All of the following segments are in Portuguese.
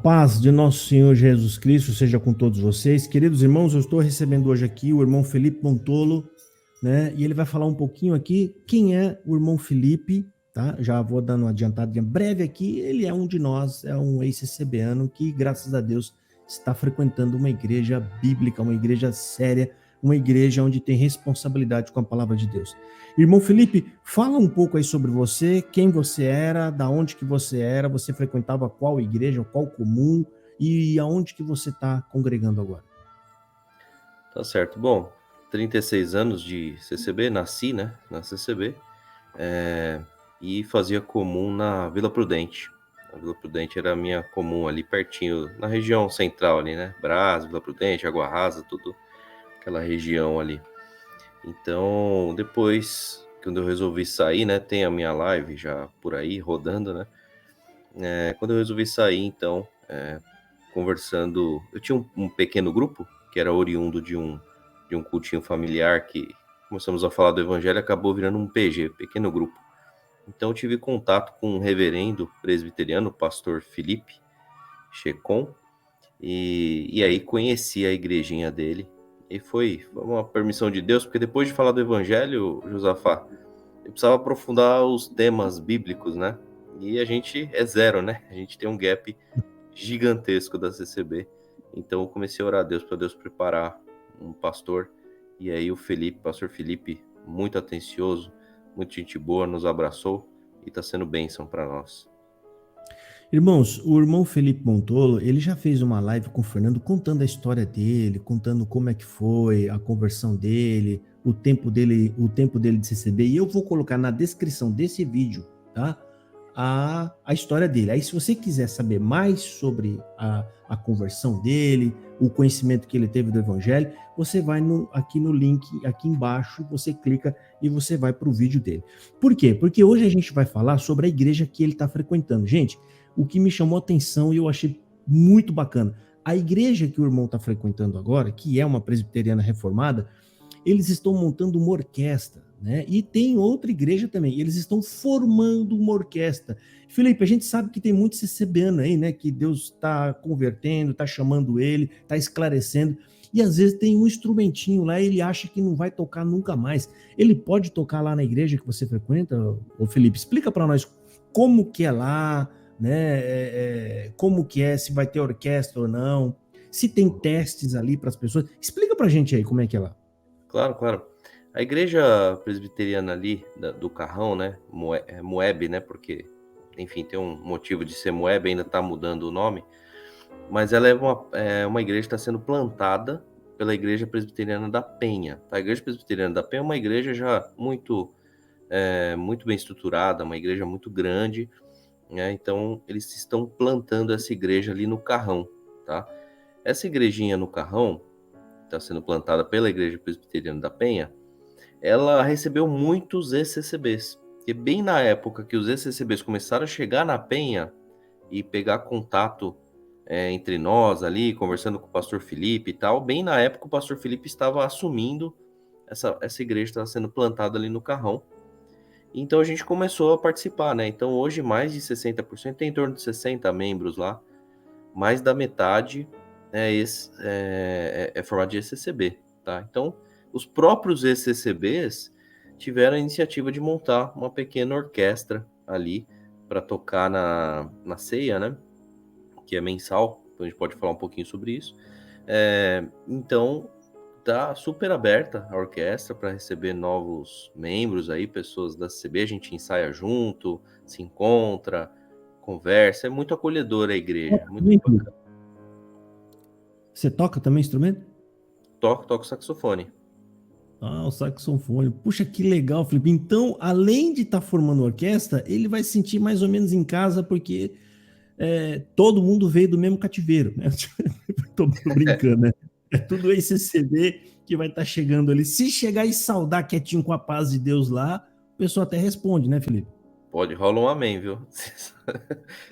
paz de nosso Senhor Jesus Cristo seja com todos vocês. Queridos irmãos, eu estou recebendo hoje aqui o irmão Felipe Montolo, né? E ele vai falar um pouquinho aqui quem é o irmão Felipe, tá? Já vou dando uma adiantadinha breve aqui. Ele é um de nós, é um ex-CCBano que, graças a Deus, está frequentando uma igreja bíblica, uma igreja séria, uma igreja onde tem responsabilidade com a palavra de Deus. Irmão Felipe, fala um pouco aí sobre você, quem você era, da onde que você era, você frequentava qual igreja, qual comum e aonde que você está congregando agora? Tá certo. Bom, 36 anos de CCB, nasci, né, na CCB, e fazia comum na Vila Prudente. A Vila Prudente era a minha comum ali pertinho, na região central ali, né, Brás, Vila Prudente, Água Rasa, tudo aquela região ali. Então, depois, quando eu resolvi sair, né, tem a minha live já por aí, rodando, né, quando eu resolvi sair, então, conversando, eu tinha um pequeno grupo, que era oriundo de um cultinho familiar, que começamos a falar do evangelho, acabou virando um PG, pequeno grupo. Então eu tive contato com um reverendo presbiteriano, o pastor Felipe Checon, e aí conheci a igrejinha dele, e foi uma permissão de Deus, porque depois de falar do evangelho, Josafá, eu precisava aprofundar os temas bíblicos, né? E a gente é zero, né? A gente tem um gap gigantesco da CCB. Então eu comecei a orar a Deus para Deus preparar um pastor. E aí o Felipe, pastor Felipe, muito atencioso, muito gente boa, nos abraçou e está sendo bênção para nós. Irmãos, o irmão Felipe Montolo, ele já fez uma live com o Fernando contando a história dele, contando como é que foi a conversão dele, o tempo dele de CCB, e eu vou colocar na descrição desse vídeo, tá? A história dele. Aí, se você quiser saber mais sobre a conversão dele, o conhecimento que ele teve do evangelho, você vai aqui no link, aqui embaixo, você clica e você vai para o vídeo dele. Por quê? Porque hoje a gente vai falar sobre a igreja que ele está frequentando. Gente, o que me chamou a atenção e eu achei muito bacana. A igreja que o irmão está frequentando agora, que é uma presbiteriana reformada, eles estão montando uma orquestra, né? E tem outra igreja também, eles estão formando uma orquestra. Felipe, a gente sabe que tem muito CCBano aí, né? Que Deus está convertendo, está chamando ele, está esclarecendo. E às vezes tem um instrumentinho lá, ele acha que não vai tocar nunca mais. Ele pode tocar lá na igreja que você frequenta? Ô Felipe, explica para nós como que é lá, né? Como que é, se vai ter orquestra ou não, se tem testes ali para as pessoas. Explica para a gente aí como é que é lá. Claro, claro. A igreja presbiteriana ali do Carrão, né? Moeb, né? Porque, enfim, tem um motivo de ser Moeb, ainda está mudando o nome. Mas ela é uma igreja que está sendo plantada pela Igreja Presbiteriana da Penha. Tá? A Igreja Presbiteriana da Penha é uma igreja já muito bem estruturada, uma igreja muito grande, né? Então eles estão plantando essa igreja ali no Carrão, tá? Essa igrejinha no Carrão, está sendo plantada pela Igreja Presbiteriana da Penha, ela recebeu muitos ECCBs. E bem na época que os ECCBs começaram a chegar na Penha e pegar contato entre nós ali, conversando com o pastor Felipe e tal, bem na época o pastor Felipe estava assumindo essa igreja, estava sendo plantada ali no Carrão. Então a gente começou a participar, né? Então hoje mais de 60%, tem em torno de 60 membros lá, mais da metade é formado de ECCB, tá? Então os próprios ECCBs tiveram a iniciativa de montar uma pequena orquestra ali para tocar na ceia, né? Que é mensal, então a gente pode falar um pouquinho sobre isso. Então, tá super aberta a orquestra para receber novos membros aí, pessoas da CCB, a gente ensaia junto, se encontra, conversa, é muito acolhedora a igreja, Toca muito também, Felipe? bacana. Você toca também instrumento? Toco saxofone. Ah, o saxofone. Puxa, que legal, Felipe. Então, além de estar formando orquestra, ele vai se sentir mais ou menos em casa, porque todo mundo veio do mesmo cativeiro, né? Tô brincando, né? É tudo esse CD que vai estar chegando ali. Se chegar e saudar quietinho com a paz de Deus lá, o pessoal até responde, né, Felipe? Pode, rola um amém, viu?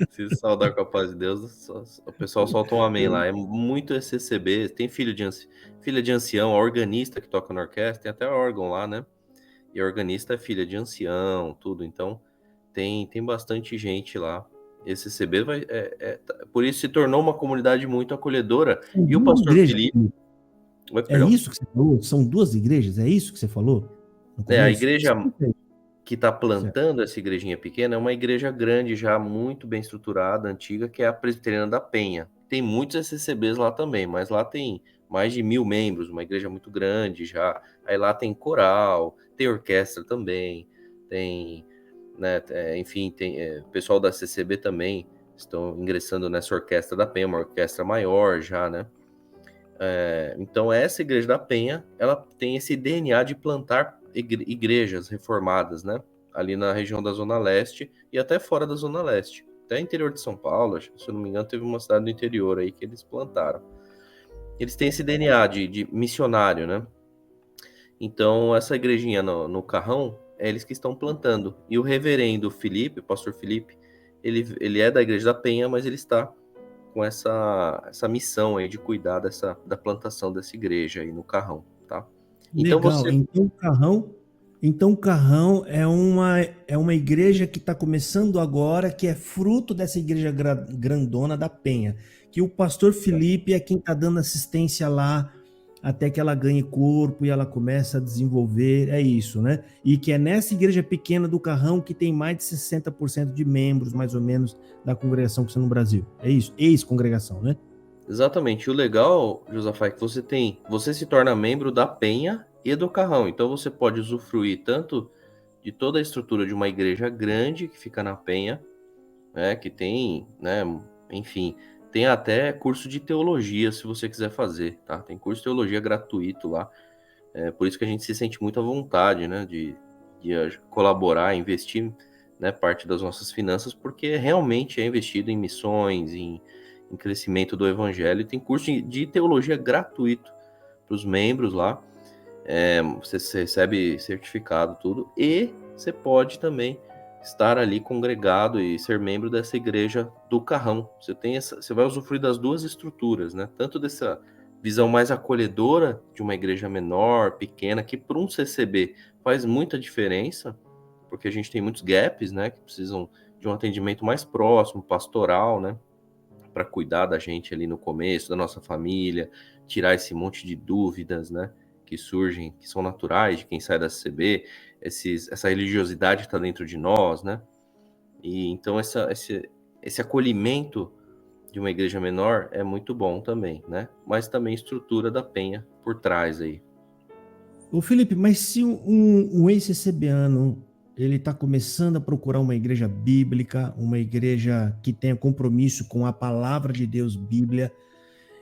Se saudar com a paz de Deus, o pessoal solta um amém lá. É muito ECCB, tem filha de ancião, a organista que toca na orquestra, tem até órgão lá, né? E a organista é filha de ancião, tudo. Então, tem bastante gente lá. ECCB por isso se tornou uma comunidade muito acolhedora. São E o duas pastor igrejas, Felipe... Felipe. Oi, É perdão. isso que você falou? São duas igrejas? É isso que você falou no A começo? igreja Explica aí. que está Certo. plantando essa igrejinha pequena é uma igreja grande, já muito bem estruturada, antiga, que é a Presbiteriana da Penha. Tem muitos ECCBs lá também, mas lá tem mais de 1.000 membros, uma igreja muito grande já. Aí lá tem coral, tem orquestra também, tem, né, enfim, tem pessoal da CCB também estão ingressando nessa orquestra da Penha, uma orquestra maior já, né? Então essa igreja da Penha, ela tem esse DNA de plantar igrejas reformadas, né? Ali na região da Zona Leste e até fora da Zona Leste. Até interior de São Paulo, se eu não me engano, teve uma cidade do interior aí que eles plantaram. Eles têm esse DNA de missionário, né? Então essa igrejinha no Carrão, é eles que estão plantando. E o reverendo Felipe, o pastor Felipe, ele é da igreja da Penha, mas ele está com essa missão aí de cuidar da plantação dessa igreja aí no Carrão, tá? Então Legal. você... Então o Carrão é uma igreja que está começando agora, que é fruto dessa igreja grandona da Penha, que o pastor Felipe é quem está dando assistência lá até que ela ganhe corpo e ela comece a desenvolver, é isso, né? E que é nessa igreja pequena do Carrão que tem mais de 60% de membros, mais ou menos, da congregação cristã no Brasil. É isso, ex-congregação, né? Exatamente. O legal, Josafá, é que você se torna membro da Penha e do Carrão. Então você pode usufruir tanto de toda a estrutura de uma igreja grande que fica na Penha, né, que tem, né, enfim, tem até curso de teologia se você quiser fazer, tá? Tem curso de teologia gratuito lá. Por isso que a gente se sente muito à vontade, né, de colaborar, investir, né, parte das nossas finanças, porque realmente é investido em missões, em crescimento do evangelho. Tem curso de teologia gratuito para os membros lá. Você recebe certificado, tudo, e você pode também estar ali congregado e ser membro dessa igreja do Carrão. Você vai usufruir das duas estruturas, né? Tanto dessa visão mais acolhedora de uma igreja menor, pequena, que para um CCB faz muita diferença, porque a gente tem muitos gaps, né, que precisam de um atendimento mais próximo, pastoral, né, para cuidar da gente ali no começo, da nossa família, tirar esse monte de dúvidas, né, que surgem, que são naturais de quem sai da CCB, essa religiosidade está dentro de nós, né? E então esse acolhimento de uma igreja menor é muito bom também, né? Mas também estrutura da Penha por trás aí. Ô Felipe, mas se um ex-CCBano ele está começando a procurar uma igreja bíblica, uma igreja que tenha compromisso com a palavra de Deus, Bíblia,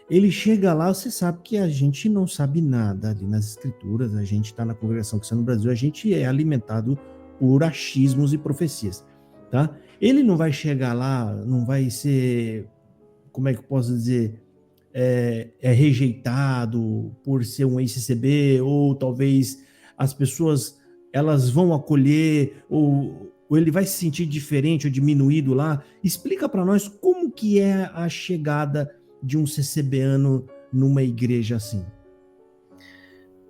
ele chega lá, você sabe que a gente não sabe nada ali nas escrituras, a gente está na congregação cristã no Brasil, a gente é alimentado por achismos e profecias, tá? Ele não vai chegar lá, não vai ser, como é que eu posso dizer, rejeitado por ser um ex-CCB, ou talvez as pessoas elas vão acolher, ou ele vai se sentir diferente ou diminuído lá. Explica para nós como que é a chegada de um CCBano numa igreja assim.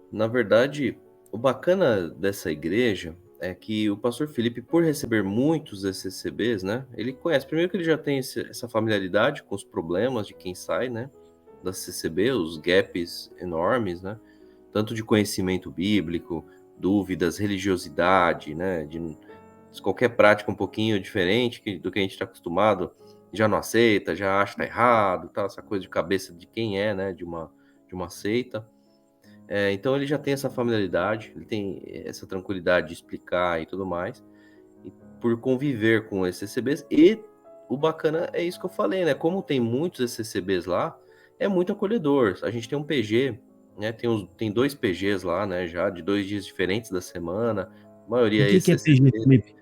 Na verdade, o bacana dessa igreja é que o pastor Felipe, por receber muitos CCBs, né, ele conhece, primeiro que ele já tem essa familiaridade com os problemas de quem sai, né, da CCB, os gaps enormes, né, tanto de conhecimento bíblico, dúvidas, religiosidade, né, de qualquer prática um pouquinho diferente do que a gente está acostumado, já não aceita, já acha que tá errado, tá, essa coisa de cabeça de quem é, né, de uma seita. Então ele já tem essa familiaridade, ele tem essa tranquilidade de explicar e tudo mais, e por conviver com esses CCBs, e o bacana é isso que eu falei, né? Como tem muitos CCBs lá, é muito acolhedor. A gente tem um PG, né? Tem 2 PGs lá, né? Já de 2 dias diferentes da semana, a O maioria é que é PG, CCB. Felipe?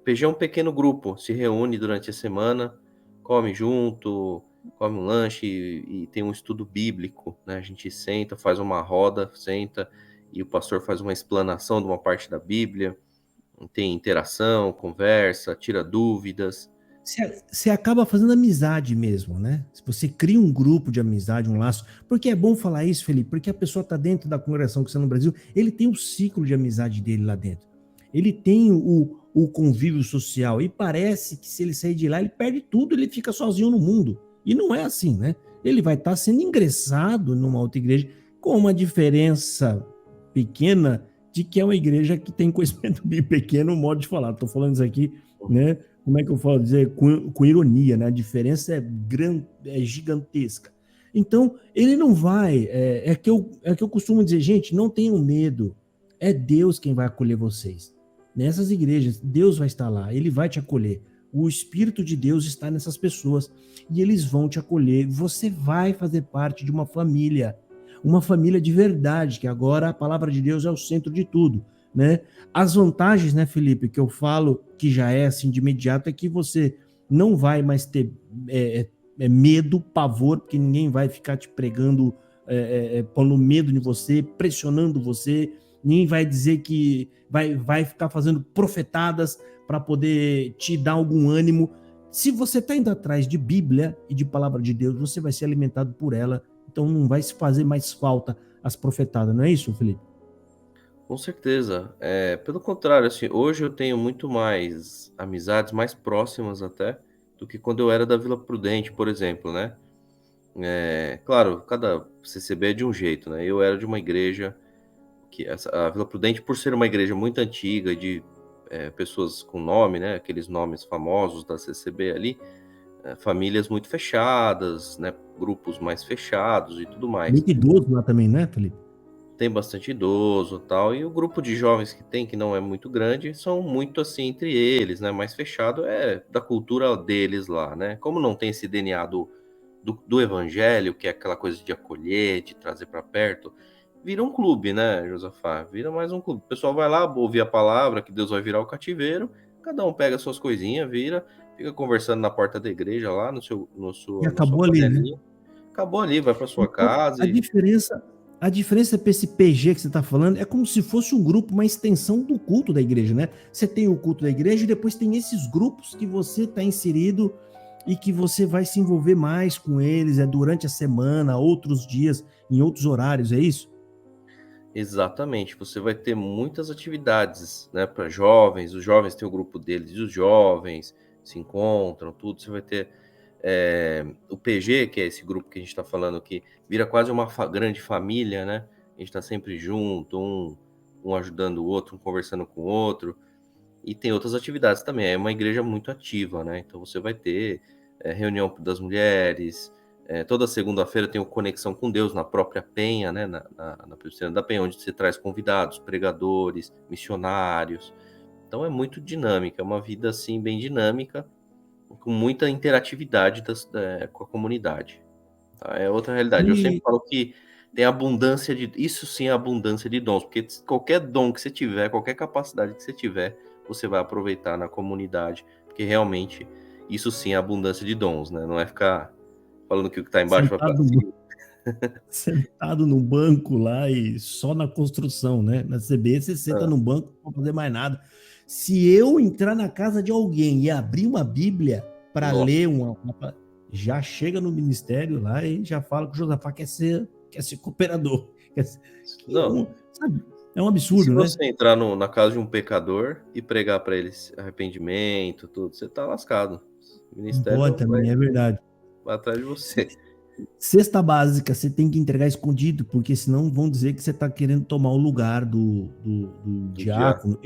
PG é um pequeno grupo, se reúne durante a semana, come junto, come um lanche e tem um estudo bíblico, né? A gente senta, faz uma roda, senta e o pastor faz uma explanação de uma parte da Bíblia, tem interação, conversa, tira dúvidas. Você acaba fazendo amizade mesmo, né? Se você cria um grupo de amizade, um laço, porque é bom falar isso, Felipe, porque a pessoa está dentro da congregação cristã no Brasil, ele tem um ciclo de amizade dele lá dentro. ele tem o convívio social, e parece que se ele sair de lá, ele perde tudo, ele fica sozinho no mundo. E não é assim, né? Ele vai estar sendo ingressado numa outra igreja, com uma diferença pequena de que é uma igreja que tem conhecimento bem pequeno, o modo de falar. Estou falando isso aqui, né? Como é que eu falo dizer? Com ironia, né? A diferença é gigantesca. Então, ele não vai. É que eu costumo dizer, gente, não tenham medo. É Deus quem vai acolher vocês. Nessas igrejas, Deus vai estar lá, ele vai te acolher. O Espírito de Deus está nessas pessoas e eles vão te acolher. Você vai fazer parte de uma família de verdade, que agora a palavra de Deus é o centro de tudo, né? As vantagens, né, Felipe, que eu falo que já é assim de imediato, é que você não vai mais ter medo, pavor, porque ninguém vai ficar te pregando, pondo medo em você, pressionando você, ninguém vai dizer que vai ficar fazendo profetadas para poder te dar algum ânimo. Se você está indo atrás de Bíblia e de palavra de Deus, você vai ser alimentado por ela, então não vai se fazer mais falta as profetadas, não é isso, Felipe? Com certeza. Pelo contrário, assim, hoje eu tenho muito mais amizades, mais próximas até, do que quando eu era da Vila Prudente, por exemplo, né. Claro, cada CCB é de um jeito, né. Eu era de uma igreja que a Vila Prudente, por ser uma igreja muito antiga de, pessoas com nome, né, aqueles nomes famosos da CCB ali, famílias muito fechadas, né, grupos mais fechados e tudo mais. Muito idoso lá também, né, Felipe? Tem bastante idoso, tal, e o grupo de jovens que tem, que não é muito grande, são muito, assim, entre eles, né, mais fechado, é da cultura deles lá, né. Como não tem esse DNA do evangelho, que é aquela coisa de acolher, de trazer para perto, vira um clube, né, Josafá, vira mais um clube. O pessoal vai lá ouvir a palavra, que Deus vai virar o cativeiro, cada um pega suas coisinhas, vira, fica conversando na porta da igreja lá, E na sua acabou ali, né? panelinha, acabou ali, vai para sua Então, casa a e diferença, a diferença para esse PG que você está falando é como se fosse um grupo, uma extensão do culto da igreja, né? Você tem o culto da igreja e depois tem esses grupos que você está inserido e que você vai se envolver mais com eles, durante a semana, outros dias, em outros horários, é isso? exatamente, você vai ter muitas atividades, né, para jovens, os jovens têm o grupo deles, e os jovens se encontram, tudo. Você vai ter, o PG, que é esse grupo que a gente está falando aqui, vira quase uma grande família, né? A gente está sempre junto, um ajudando o outro, um conversando com o outro. E tem outras atividades também, é uma igreja muito ativa, né, então você vai ter, reunião das mulheres, toda segunda-feira tem o Conexão com Deus na própria Penha, né, na Presbiteriana da Penha, onde você traz convidados, pregadores, missionários. Então é muito dinâmica, é uma vida, assim, bem dinâmica, com muita interatividade com a comunidade, tá, é outra realidade. Eu sempre E, falo que tem abundância de isso sim é abundância de dons, porque qualquer dom que você tiver, qualquer capacidade que você tiver, você vai aproveitar na comunidade, porque realmente isso sim é abundância de dons, né, não é ficar falando que o que está embaixo vai para sentado no, cima. sentado no banco lá e só na construção, né? Na CB você senta Hã. no banco para fazer mais nada. Se eu entrar na casa de alguém e abrir uma Bíblia para ler Nossa, já chega no ministério lá e já fala que o Josafá quer ser cooperador. não, Sabe? É um e se absurdo, né? você entrar na casa de um pecador e pregar para eles arrependimento, tudo, você tá lascado. O Não pode ministério também, é verdade. vai atrás de você. Cesta básica, você tem que entregar escondido, porque senão vão dizer que você está querendo tomar o lugar do Do dia diácono.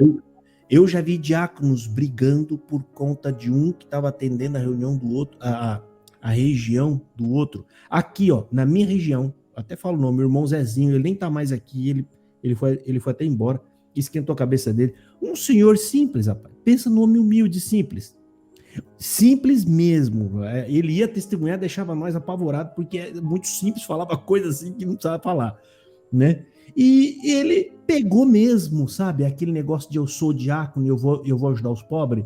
Eu já vi diáconos brigando por conta de um que estava atendendo a reunião do outro, a região do outro. Aqui, ó, na minha região, até falo o nome, meu irmão Zezinho, ele nem tá mais aqui, ele foi até embora, esquentou a cabeça dele. Um senhor simples, rapaz. Pensa no homem humilde, simples. Simples mesmo. Ele ia testemunhar, deixava nós apavorados, porque é muito simples, falava coisa assim que não precisava falar, né? E ele pegou mesmo, sabe, aquele negócio de eu sou diácono e eu vou ajudar os pobres.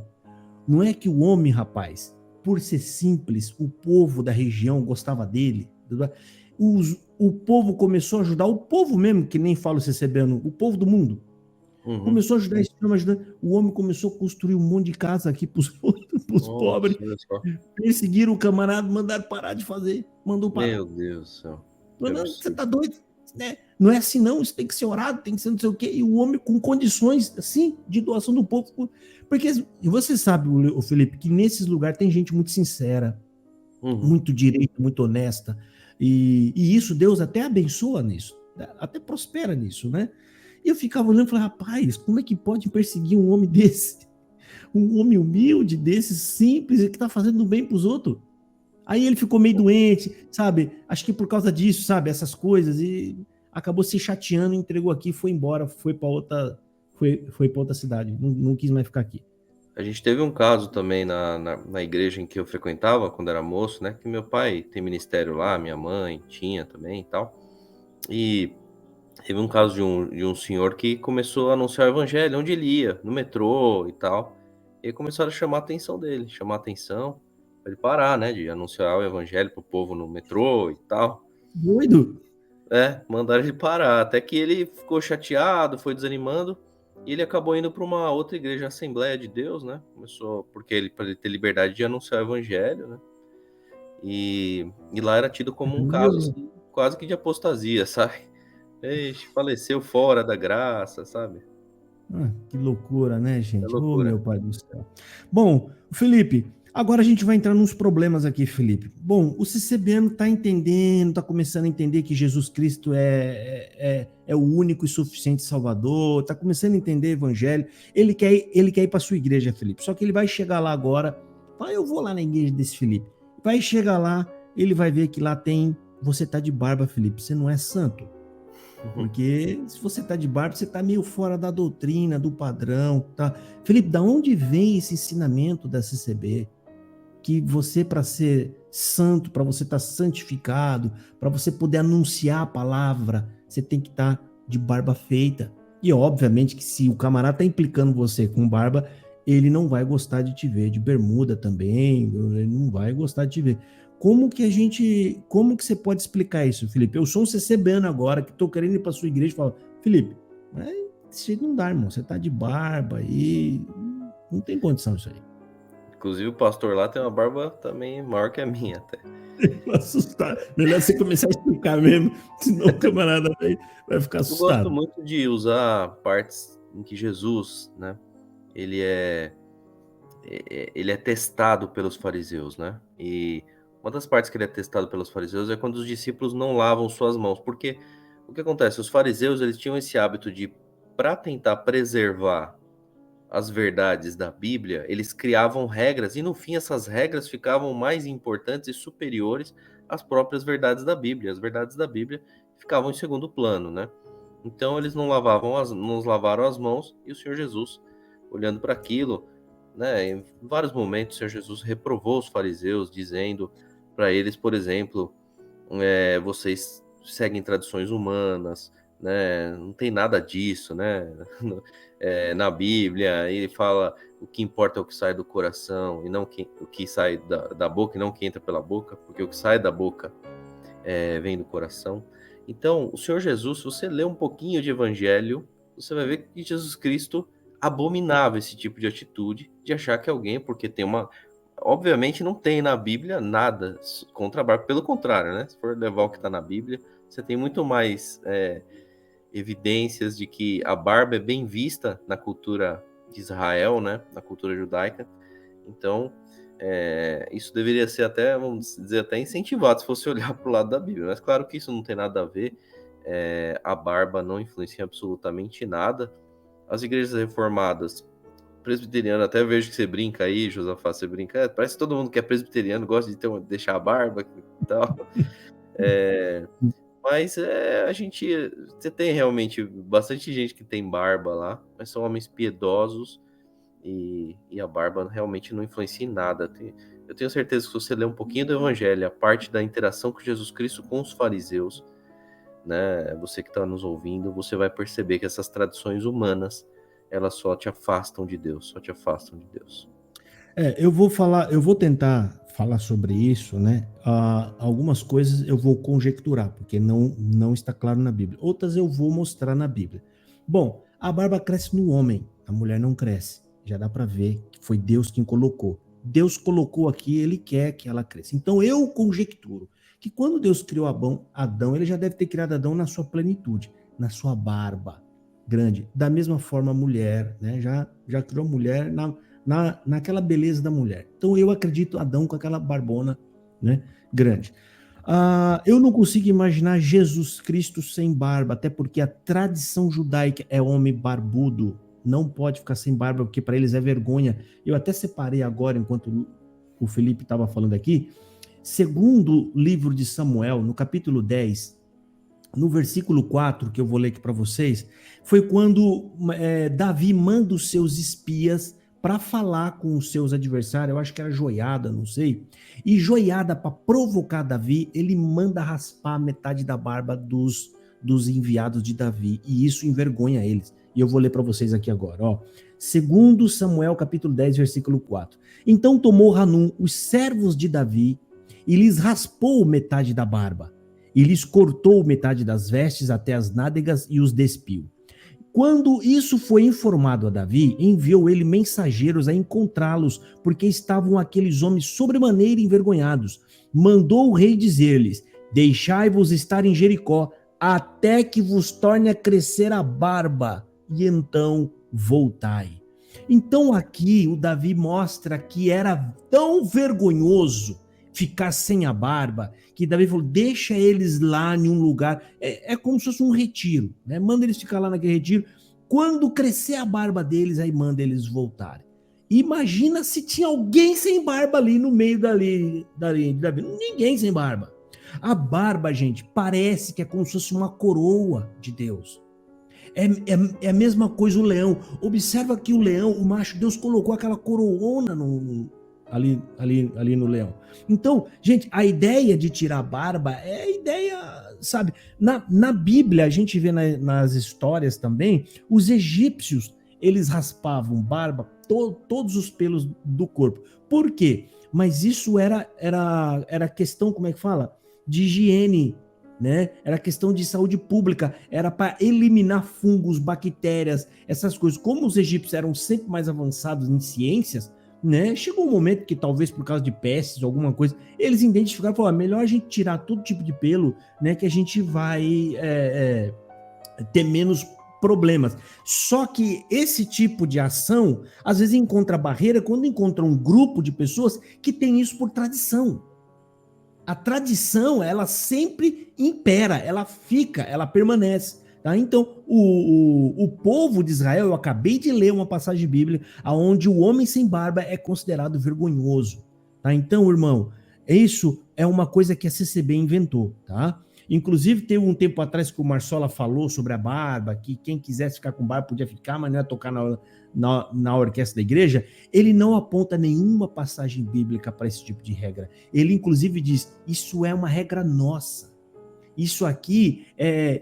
Não é que o homem, rapaz, por ser simples, o povo da região gostava dele. O povo começou a ajudar, o povo mesmo, que nem fala o CCBano, o povo do mundo. uhum. Começou a ajudar esse homem, ajudando. O homem começou a construir um monte de casa aqui para os pobres. Nossa, olha só. Perseguiram o camarada, mandaram parar de fazer. Mandou parar. Meu Deus do céu, que Você absurdo. tá doido? Né? não é assim não, isso tem que ser orado, tem que ser não sei o quê, e o homem com condições, assim, de doação do povo, porque você sabe, o Felipe, que nesses lugares tem gente muito sincera, Uhum. muito direita, muito honesta, e isso Deus até abençoa nisso, até prospera nisso, né? E eu ficava olhando e falei, rapaz, como é que pode perseguir um homem desse? Um homem humilde desse, simples, que tá fazendo bem pros outros? Aí ele ficou meio doente, sabe? Acho que por causa disso, sabe? Essas coisas, e acabou se chateando, entregou aqui, foi embora, foi para outra cidade, não quis mais ficar aqui. A gente teve um caso também na igreja em que eu frequentava quando era moço, né? Que meu pai tem ministério lá, minha mãe tinha também e tal. E teve um caso de um senhor que começou a anunciar o evangelho onde ele ia, no metrô e tal. E aí começaram a chamar a atenção dele, chamar a atenção pra ele parar, né? De anunciar o evangelho pro povo no metrô e tal. Doido? É, mandaram ele parar, até que ele ficou chateado, foi desanimando, e ele acabou indo para uma outra igreja, Assembleia de Deus, né? Começou porque ele para ele ter liberdade de anunciar o evangelho, né? E lá era tido como um caso Meu, assim, quase que de apostasia, sabe? Eixe, faleceu fora da graça, sabe? que loucura, né, É gente? Oh, loucura. meu pai do céu. Bom, Felipe, agora a gente vai entrar nos problemas aqui, Felipe. Bom, o CCBano está entendendo, está começando a entender que Jesus Cristo é o único e suficiente Salvador, está começando a entender o Evangelho. Ele quer ir para sua igreja, Felipe. Só que ele vai chegar lá agora. Eu vou lá na igreja desse Felipe. Vai chegar lá, ele vai ver que lá tem. Você tá de barba, Felipe. Você não é santo. Porque se você tá de barba, você tá meio fora da doutrina, do padrão, tá? Felipe, da onde vem esse ensinamento da CCB? Que você, para ser santo, para você estar santificado, para você poder anunciar a palavra, você tem que estar de barba feita. E obviamente que se o camarada tá implicando você com barba, ele não vai gostar de te ver de bermuda também, ele não vai gostar de te ver. Como que você pode explicar isso, Felipe? Eu sou um CCBano agora, que tô querendo ir para sua igreja e falo, Felipe, mas desse jeito não dá, irmão, você tá de barba aí, não tem condição isso aí. Inclusive o pastor lá tem uma barba também maior que a minha até. Assustar. Melhor você começar a explicar mesmo, senão o camarada vai ficar Eu gosto assustado. muito de usar partes em que Jesus, né, ele é ele é testado pelos fariseus, né? E uma das partes que ele é testado pelos fariseus é quando os discípulos não lavam suas mãos, porque o que acontece? Os fariseus eles tinham esse hábito de, para tentar preservar as verdades da Bíblia, eles criavam regras e no fim essas regras ficavam mais importantes e superiores às próprias verdades da Bíblia. As verdades da Bíblia ficavam em segundo plano, né? Então eles não lavaram as mãos e o Senhor Jesus, olhando para aquilo, né, em vários momentos o Senhor Jesus reprovou os fariseus, dizendo para eles, por exemplo, vocês seguem tradições humanas, né? Não tem nada disso, né? Na Bíblia, ele fala o que importa é o que sai do coração e não o que sai da boca e não o que entra pela boca, porque o que sai da boca vem do coração. Então, o Senhor Jesus, se você ler um pouquinho de Evangelho, você vai ver que Jesus Cristo abominava esse tipo de atitude de achar que alguém, porque tem uma. Obviamente não tem na Bíblia nada contra a barba, pelo contrário, né? Se for levar o que está na Bíblia, você tem muito mais evidências de que a barba é bem vista na cultura de Israel, né? Na cultura judaica. Então, isso deveria ser até, vamos dizer, até incentivado se fosse olhar para o lado da Bíblia. Mas claro que isso não tem nada a ver. A barba não influencia absolutamente nada. As igrejas reformadas, presbiteriano, até vejo que você brinca aí, Josafá, você brinca. Parece que todo mundo que é presbiteriano gosta de deixar a barba e tal. Mas a gente. Você tem realmente bastante gente que tem barba lá, mas são homens piedosos e a barba realmente não influencia em nada. Eu tenho certeza que se você ler um pouquinho do Evangelho, a parte da interação com Jesus Cristo com os fariseus, né, você que está nos ouvindo, você vai perceber que essas tradições humanas, elas só te afastam de Deus, só te afastam de Deus. Eu vou tentar falar sobre isso, né? Algumas coisas eu vou conjecturar, porque não está claro na Bíblia. Outras eu vou mostrar na Bíblia. Bom, a barba cresce no homem, a mulher não cresce. Já dá para ver que foi Deus quem colocou. Deus colocou aqui, ele quer que ela cresça. Então eu conjecturo que quando Deus criou Adão, ele já deve ter criado Adão na sua plenitude, na sua barba grande. Da mesma forma, a mulher, né? Já criou a mulher naquela beleza da mulher. Então eu acredito Adão com aquela barbona, né, grande. Eu não consigo imaginar Jesus Cristo sem barba, até porque a tradição judaica é homem barbudo, não pode ficar sem barba, porque para eles é vergonha. Eu até separei agora, enquanto o Felipe estava falando aqui, segundo livro de Samuel, no capítulo 10, no versículo 4, que eu vou ler aqui para vocês, foi quando Davi manda os seus espias para falar com os seus adversários, eu acho que era Joiada, não sei, e Joiada, para provocar Davi, ele manda raspar metade da barba dos enviados de Davi, e isso envergonha eles. E eu vou ler para vocês aqui agora, ó. Segundo Samuel, capítulo 10, versículo 4. Então tomou Hanum os servos de Davi e lhes raspou metade da barba, e lhes cortou metade das vestes até as nádegas e os despiu. Quando isso foi informado a Davi, enviou ele mensageiros a encontrá-los, porque estavam aqueles homens sobremaneira envergonhados. Mandou o rei dizer-lhes: deixai-vos estar em Jericó, até que vos torne a crescer a barba, e então voltai. Então aqui o Davi mostra que era tão vergonhoso ficar sem a barba, que Davi falou, deixa eles lá em um lugar, é como se fosse um retiro, né? Manda eles ficar lá naquele retiro, quando crescer a barba deles, aí manda eles voltarem. Imagina se tinha alguém sem barba ali no meio dali de Davi, ninguém sem barba. A barba, gente, parece que é como se fosse uma coroa de Deus. É a mesma coisa o leão. Observa que o leão, o macho, Deus colocou aquela coroona ali no leão. Então, gente, a ideia de tirar a barba é a ideia, sabe? Na Bíblia, a gente vê nas histórias também, os egípcios, eles raspavam barba, todos os pelos do corpo. Por quê? Mas isso era questão, como é que fala? De higiene, né? Era questão de saúde pública, era para eliminar fungos, bactérias, essas coisas. Como os egípcios eram sempre mais avançados em ciências, né? Chegou um momento que talvez por causa de pestes, alguma coisa, eles identificaram e falaram, melhor a gente tirar todo tipo de pelo, né? Que a gente vai ter menos problemas. Só que esse tipo de ação, às vezes encontra barreira quando encontra um grupo de pessoas que tem isso por tradição. A tradição, ela sempre impera, ela fica, ela permanece. Tá? Então, o povo de Israel, eu acabei de ler uma passagem bíblica onde o homem sem barba é considerado vergonhoso. Tá? Então, irmão, isso é uma coisa que a CCB inventou. Tá? Inclusive, teve um tempo atrás que o Marsola falou sobre a barba, que quem quisesse ficar com barba podia ficar, mas não ia tocar na orquestra da igreja. Ele não aponta nenhuma passagem bíblica para esse tipo de regra. Ele, inclusive, diz, isso é uma regra nossa. Isso aqui,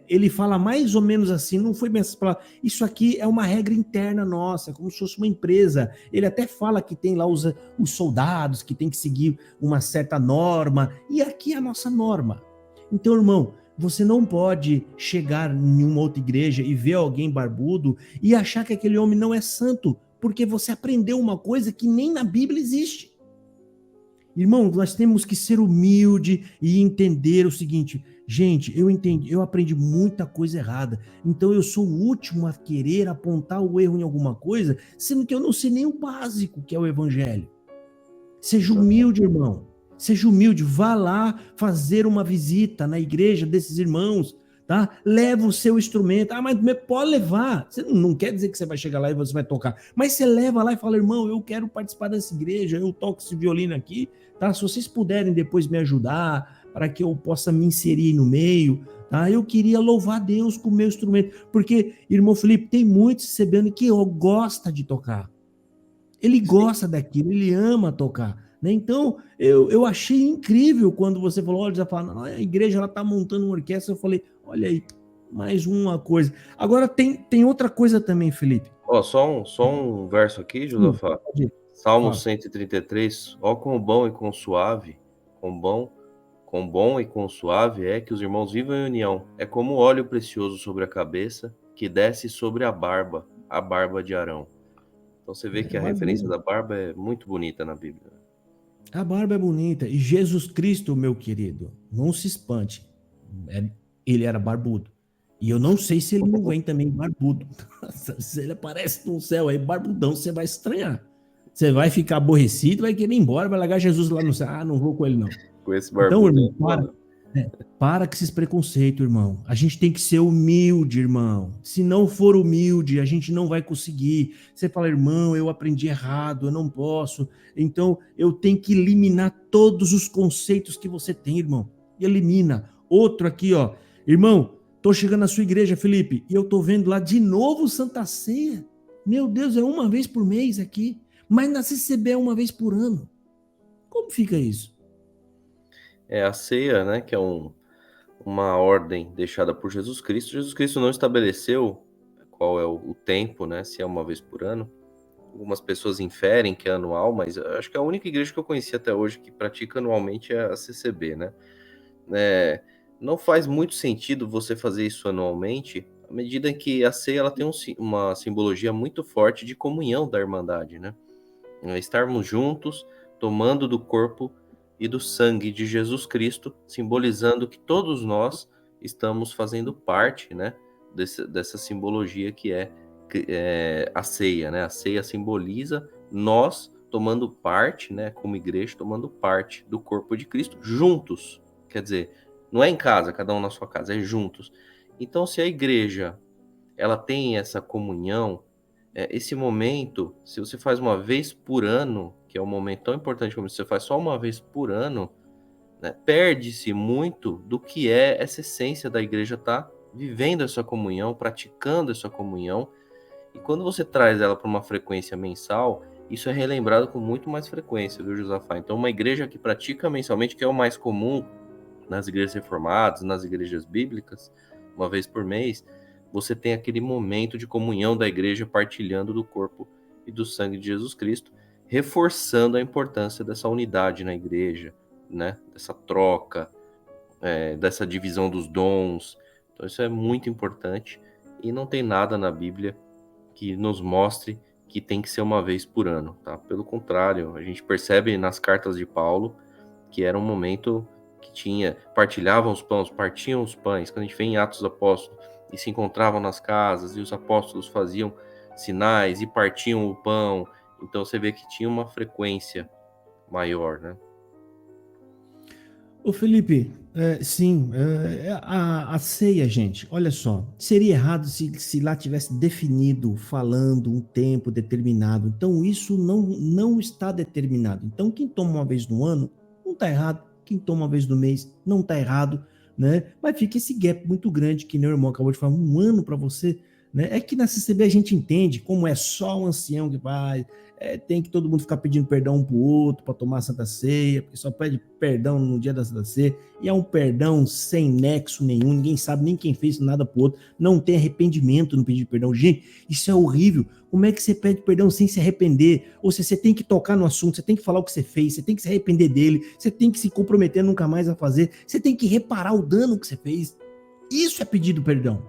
ele fala mais ou menos assim, não foi bem essas palavras, isso aqui é uma regra interna nossa, como se fosse uma empresa. Ele até fala que tem lá os soldados, que tem que seguir uma certa norma, e aqui é a nossa norma. Então, irmão, você não pode chegar em uma outra igreja e ver alguém barbudo e achar que aquele homem não é santo, porque você aprendeu uma coisa que nem na Bíblia existe. Irmão, nós temos que ser humilde e entender o seguinte, gente, eu aprendi muita coisa errada, então eu sou o último a querer apontar o erro em alguma coisa, sendo que eu não sei nem o básico que é o evangelho. Seja humilde, irmão. Seja humilde, vá lá fazer uma visita na igreja desses irmãos, tá? Leva o seu instrumento. Mas pode levar. Você não quer dizer que você vai chegar lá e você vai tocar. Mas você leva lá e fala, irmão, eu quero participar dessa igreja, eu toco esse violino aqui, tá? Se vocês puderem depois me ajudar, para que eu possa me inserir no meio, tá? Eu queria louvar Deus com o meu instrumento. Porque, irmão Felipe, tem muitos recebendo que gosta de tocar. Ele gosta daquilo, ele ama tocar. Né? Então, eu achei incrível quando você falou, olha, já fala, a igreja está montando uma orquestra. Eu falei, olha aí, mais uma coisa. Agora, tem outra coisa também, Felipe. Só um verso aqui, Josafá. Salmo 133, ó quão bom e quão suave, quão bom e quão suave é que os irmãos vivam em união. É como óleo precioso sobre a cabeça, que desce sobre a barba de Arão. Então você vê que a referência da barba é muito bonita na Bíblia. A barba é bonita. E Jesus Cristo, meu querido, não se espante. Ele era barbudo. E eu não sei se ele não vem também barbudo. Se ele aparece no céu aí, barbudão, você vai estranhar. Você vai ficar aborrecido, vai querer ir embora, vai largar Jesus lá no céu. Ah, não vou com ele, não. Com esse Então, barbudo irmão, aí, mano. para com esses preconceitos, irmão. A gente tem que ser humilde, irmão. Se não for humilde, a gente não vai conseguir. Você fala, irmão, eu aprendi errado, eu não posso. Então, eu tenho que eliminar todos os conceitos que você tem, irmão. Elimina. Outro aqui, ó. Irmão, tô chegando na sua igreja, Felipe, e eu tô vendo lá de novo Santa Ceia. Meu Deus, é uma vez por mês aqui. Mas na CCB é uma vez por ano. Como fica isso? É a ceia, né, que é uma ordem deixada por Jesus Cristo. Jesus Cristo não estabeleceu qual é o tempo, né, se é uma vez por ano. Algumas pessoas inferem que é anual, mas eu acho que a única igreja que eu conheci até hoje que pratica anualmente é a CCB, né? Não faz muito sentido você fazer isso anualmente, à medida em que a ceia ela tem uma simbologia muito forte de comunhão da Irmandade, né? Estarmos juntos, tomando do corpo e do sangue de Jesus Cristo, simbolizando que todos nós estamos fazendo parte, né, dessa simbologia que é a ceia, né? A ceia simboliza nós tomando parte, né, como igreja, tomando parte do corpo de Cristo juntos. Quer dizer, não é em casa, cada um na sua casa, é juntos. Então, se a igreja ela tem essa comunhão, esse momento, se você faz uma vez por ano, que é um momento tão importante como você faz só uma vez por ano, né, perde-se muito do que é essa essência da igreja estar vivendo essa comunhão, praticando essa comunhão. E quando você traz ela para uma frequência mensal, isso é relembrado com muito mais frequência, viu, Josafá? Então, uma igreja que pratica mensalmente, que é o mais comum nas igrejas reformadas, nas igrejas bíblicas, uma vez por mês, você tem aquele momento de comunhão da igreja partilhando do corpo e do sangue de Jesus Cristo, reforçando a importância dessa unidade na igreja, né? Dessa troca, dessa divisão dos dons. Então isso é muito importante e não tem nada na Bíblia que nos mostre que tem que ser uma vez por ano, tá? Pelo contrário, a gente percebe nas cartas de Paulo que era um momento que partilhavam os pães, partiam os pães. Quando a gente vê em Atos dos Apóstolos e se encontravam nas casas e os apóstolos faziam sinais e partiam o pão, então você vê que tinha uma frequência maior, né? Ô Felipe, sim, a ceia, gente, olha só, seria errado se lá tivesse definido, falando um tempo determinado. Então, isso não está determinado. Então, quem toma uma vez no ano, não está errado. Quem toma uma vez no mês, não está errado, né? Mas fica esse gap muito grande, que nem o irmão acabou de falar, um ano para você, né? É que na CCB a gente entende como é só um ancião que vai, tem que todo mundo ficar pedindo perdão um pro outro para tomar a Santa Ceia, porque só pede perdão no dia da Santa Ceia, e é um perdão sem nexo nenhum, ninguém sabe nem quem fez nada pro outro, não tem arrependimento no pedir perdão. Gente, isso é horrível. Como é que você pede perdão sem se arrepender? Ou seja, você tem que tocar no assunto, você tem que falar o que você fez, você tem que se arrepender dele, você tem que se comprometer nunca mais a fazer, você tem que reparar o dano que você fez. Isso é pedido perdão.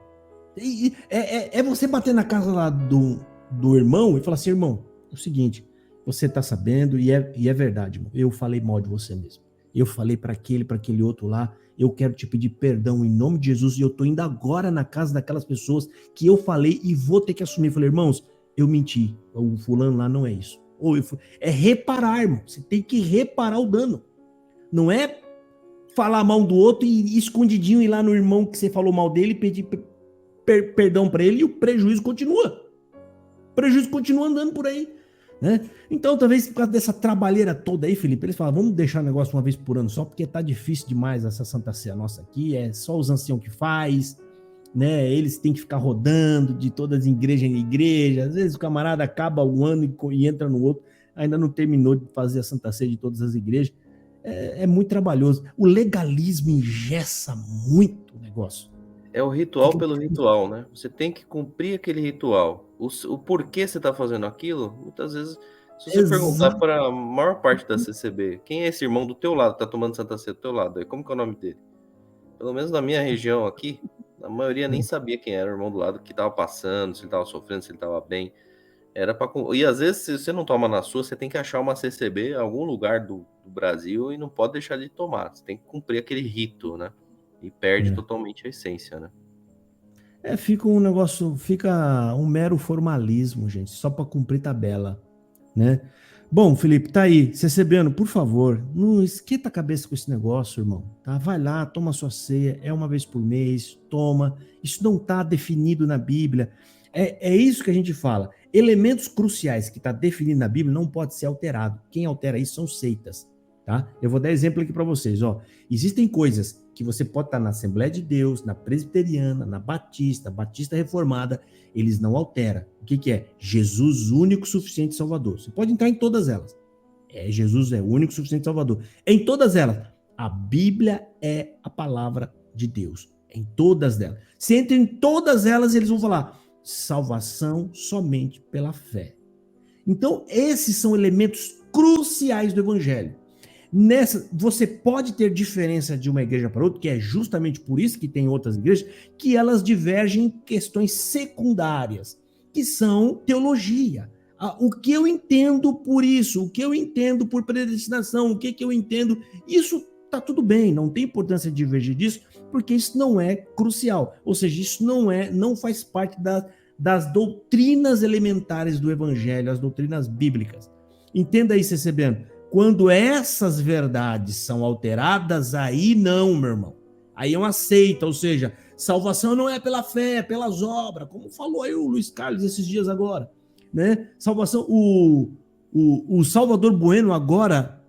É você bater na casa lá do irmão e falar assim, irmão, é o seguinte, você tá sabendo e é verdade, irmão, eu falei mal de você mesmo. Eu falei para aquele outro lá, eu quero te pedir perdão em nome de Jesus e eu tô indo agora na casa daquelas pessoas que eu falei e vou ter que assumir. Eu falei, irmãos, eu menti, o fulano lá não é isso. É reparar, irmão, você tem que reparar o dano. Não é falar mal do outro e escondidinho ir lá no irmão que você falou mal dele e pedir perdão para ele e o prejuízo continua. O prejuízo continua andando por aí. Né? Então, talvez por causa dessa trabalheira toda aí, Felipe, eles falam, vamos deixar o negócio uma vez por ano só, porque tá difícil demais essa Santa Ceia nossa aqui, é só os anciãos que faz, né? Eles têm que ficar rodando de todas as igrejas em igreja, às vezes o camarada acaba um ano e entra no outro, ainda não terminou de fazer a Santa Ceia de todas as igrejas. É muito trabalhoso. O legalismo engessa muito o negócio. É o ritual Fica pelo difícil. ritual, né? Você tem que cumprir aquele ritual. O porquê você está fazendo aquilo, muitas vezes, se você perguntar Exato. para a maior parte da CCB, quem é esse irmão do teu lado, tá tomando Santa Ceia do teu lado? Aí, como que é o nome dele? Pelo menos na minha região aqui, a maioria nem sabia quem era o irmão do lado, que estava passando, se ele estava sofrendo, se ele estava bem. Era para. E às vezes, se você não toma na sua, você tem que achar uma CCB em algum lugar do Brasil e não pode deixar de tomar. Você tem que cumprir aquele rito, né? E perde É. totalmente a essência, né? Fica um negócio, fica um mero formalismo, gente, só para cumprir tabela, né? Bom, Felipe, tá aí, CCBano, por favor, não esquenta a cabeça com esse negócio, irmão, tá? Vai lá, toma sua ceia, é uma vez por mês, toma. Isso não tá definido na Bíblia. É isso que a gente fala. Elementos cruciais que tá definido na Bíblia não pode ser alterado. Quem altera isso são seitas, tá? Eu vou dar exemplo aqui para vocês, ó. Existem coisas que você pode estar na Assembleia de Deus, na Presbiteriana, na Batista Reformada, eles não alteram. O que é? Jesus único, suficiente Salvador. Você pode entrar em todas elas. Jesus é único, suficiente Salvador. Em todas elas, a Bíblia é a palavra de Deus. Em todas elas. Se entra em todas elas, eles vão falar salvação somente pela fé. Então, esses são elementos cruciais do Evangelho. Você pode ter diferença de uma igreja para outra, que é justamente por isso que tem outras igrejas que elas divergem em questões secundárias, que são teologia. O que eu entendo por isso, o que eu entendo por predestinação, o que eu entendo, isso tá tudo bem, não tem importância divergir disso, porque isso não é crucial. Ou seja, isso não faz parte das doutrinas elementares do evangelho, as doutrinas bíblicas. Entenda aí, CCBano. Quando essas verdades são alteradas, aí não, meu irmão. Aí é uma seita, ou seja, salvação não é pela fé, é pelas obras, como falou aí o Luiz Carlos esses dias agora, né? Salvação, o Salvador Bueno agora,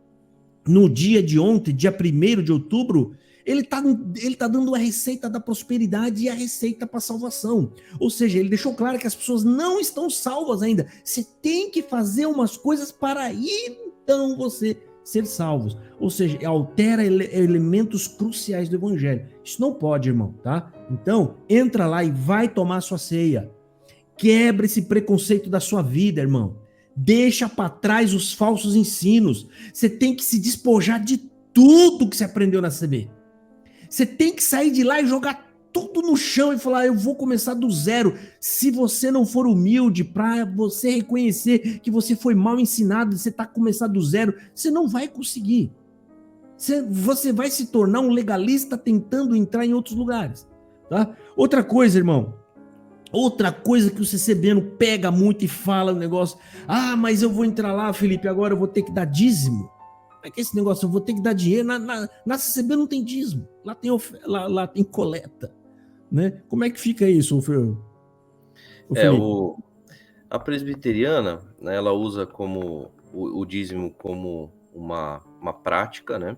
no dia de ontem, dia 1º de outubro, ele tá dando a receita da prosperidade e a receita para salvação. Ou seja, ele deixou claro que as pessoas não estão salvas ainda. Você tem que fazer umas coisas para então você ser salvos. Ou seja, altera elementos cruciais do evangelho. Isso não pode, irmão, tá? Então, entra lá e vai tomar sua ceia. Quebra esse preconceito da sua vida, irmão. Deixa para trás os falsos ensinos. Você tem que se despojar de tudo que você aprendeu na CB. Você tem que sair de lá e jogar tudo no chão e falar, eu vou começar do zero. Se você não for humilde para você reconhecer que você foi mal ensinado, você está começando do zero, você não vai conseguir. Você vai se tornar um legalista tentando entrar em outros lugares. Tá? Outra coisa, irmão. Outra coisa que o CCBano pega muito e fala o negócio. Mas eu vou entrar lá, Felipe, agora eu vou ter que dar dízimo. É que esse negócio, eu vou ter que dar dinheiro. Na CCB não tem dízimo. Lá tem coleta. Né? Como é que fica isso, Felipe? A presbiteriana, né, ela usa como o dízimo como uma prática, né?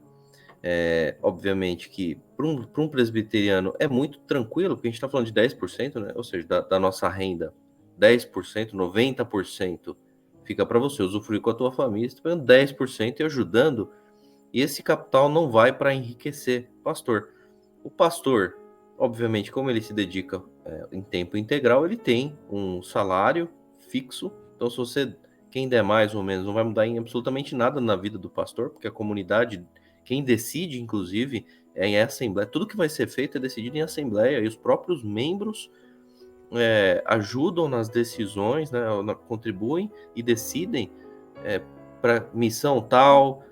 Obviamente que para um presbiteriano é muito tranquilo, porque a gente está falando de 10%, né? Ou seja, da nossa renda, 10%, 90% fica para você usufruir com a tua família, você está pegando 10% e ajudando, e esse capital não vai para enriquecer o pastor. O pastor, obviamente, como ele se dedica em tempo integral, ele tem um salário fixo, então se você, quem der mais ou menos, não vai mudar em absolutamente nada na vida do pastor, porque a comunidade, quem decide, inclusive, é em assembleia. Tudo que vai ser feito é decidido em assembleia, e os próprios membros ajudam nas decisões, né, contribuem e decidem para missão tal,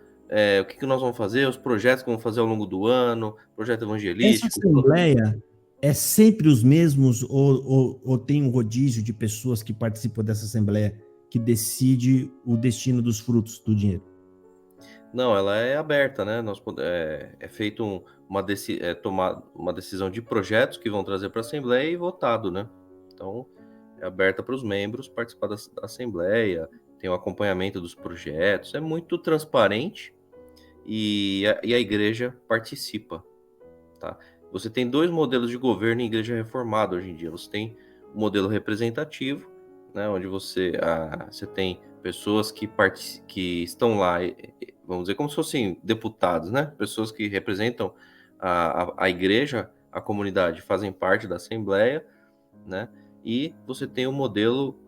o que nós vamos fazer, os projetos que vamos fazer ao longo do ano, projeto Essa evangelístico. assembleia é sempre os mesmos ou tem um rodízio de pessoas que participam dessa assembleia que decide o destino dos frutos do dinheiro? Não, ela é aberta, né? É feito tomar uma decisão de projetos que vão trazer para a Assembleia e votado, né? Então, é aberta para os membros participar da Assembleia, tem o acompanhamento dos projetos, é muito transparente e a igreja participa, tá? Você tem dois modelos de governo em igreja reformada hoje em dia. Você tem o modelo representativo, né? Onde você tem pessoas que estão lá, vamos dizer, como se fossem deputados, né? Pessoas que representam a igreja, a comunidade, fazem parte da Assembleia, né? E você tem o modelo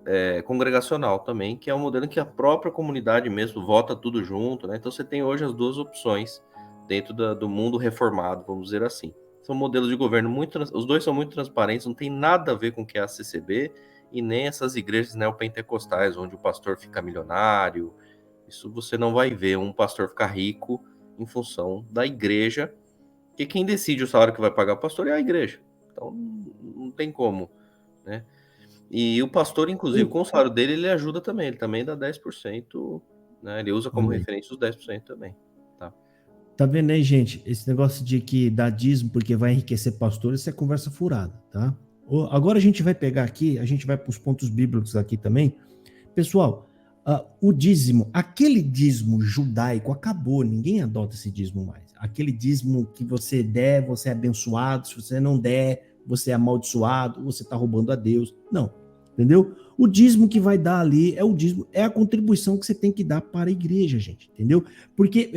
congregacional também, que é um modelo em que a própria comunidade mesmo vota tudo junto, né? Então você tem hoje as duas opções dentro do mundo reformado, vamos dizer assim. São modelos de governo os dois são muito transparentes, não tem nada a ver com o que é a CCB e nem essas igrejas neopentecostais, onde o pastor fica milionário. Isso você não vai ver um pastor ficar rico em função da igreja, porque quem decide o salário que vai pagar o pastor é a igreja. Então, não tem como, né? E o pastor, inclusive, com o salário dele, ele ajuda também. Ele também dá 10%, né? Ele usa como referência os 10% também, tá? Tá vendo aí, gente? Esse negócio de que dá dízimo porque vai enriquecer pastor, isso é conversa furada, tá? Agora a gente vai pegar aqui, a gente vai para os pontos bíblicos aqui também. Pessoal, o dízimo, aquele dízimo judaico acabou, ninguém adota esse dízimo mais. Aquele dízimo que você der, você é abençoado, se você não der, você é amaldiçoado, você está roubando a Deus. Não, entendeu? O dízimo que vai dar ali é o dízimo, é a contribuição que você tem que dar para a igreja, gente, entendeu? Porque,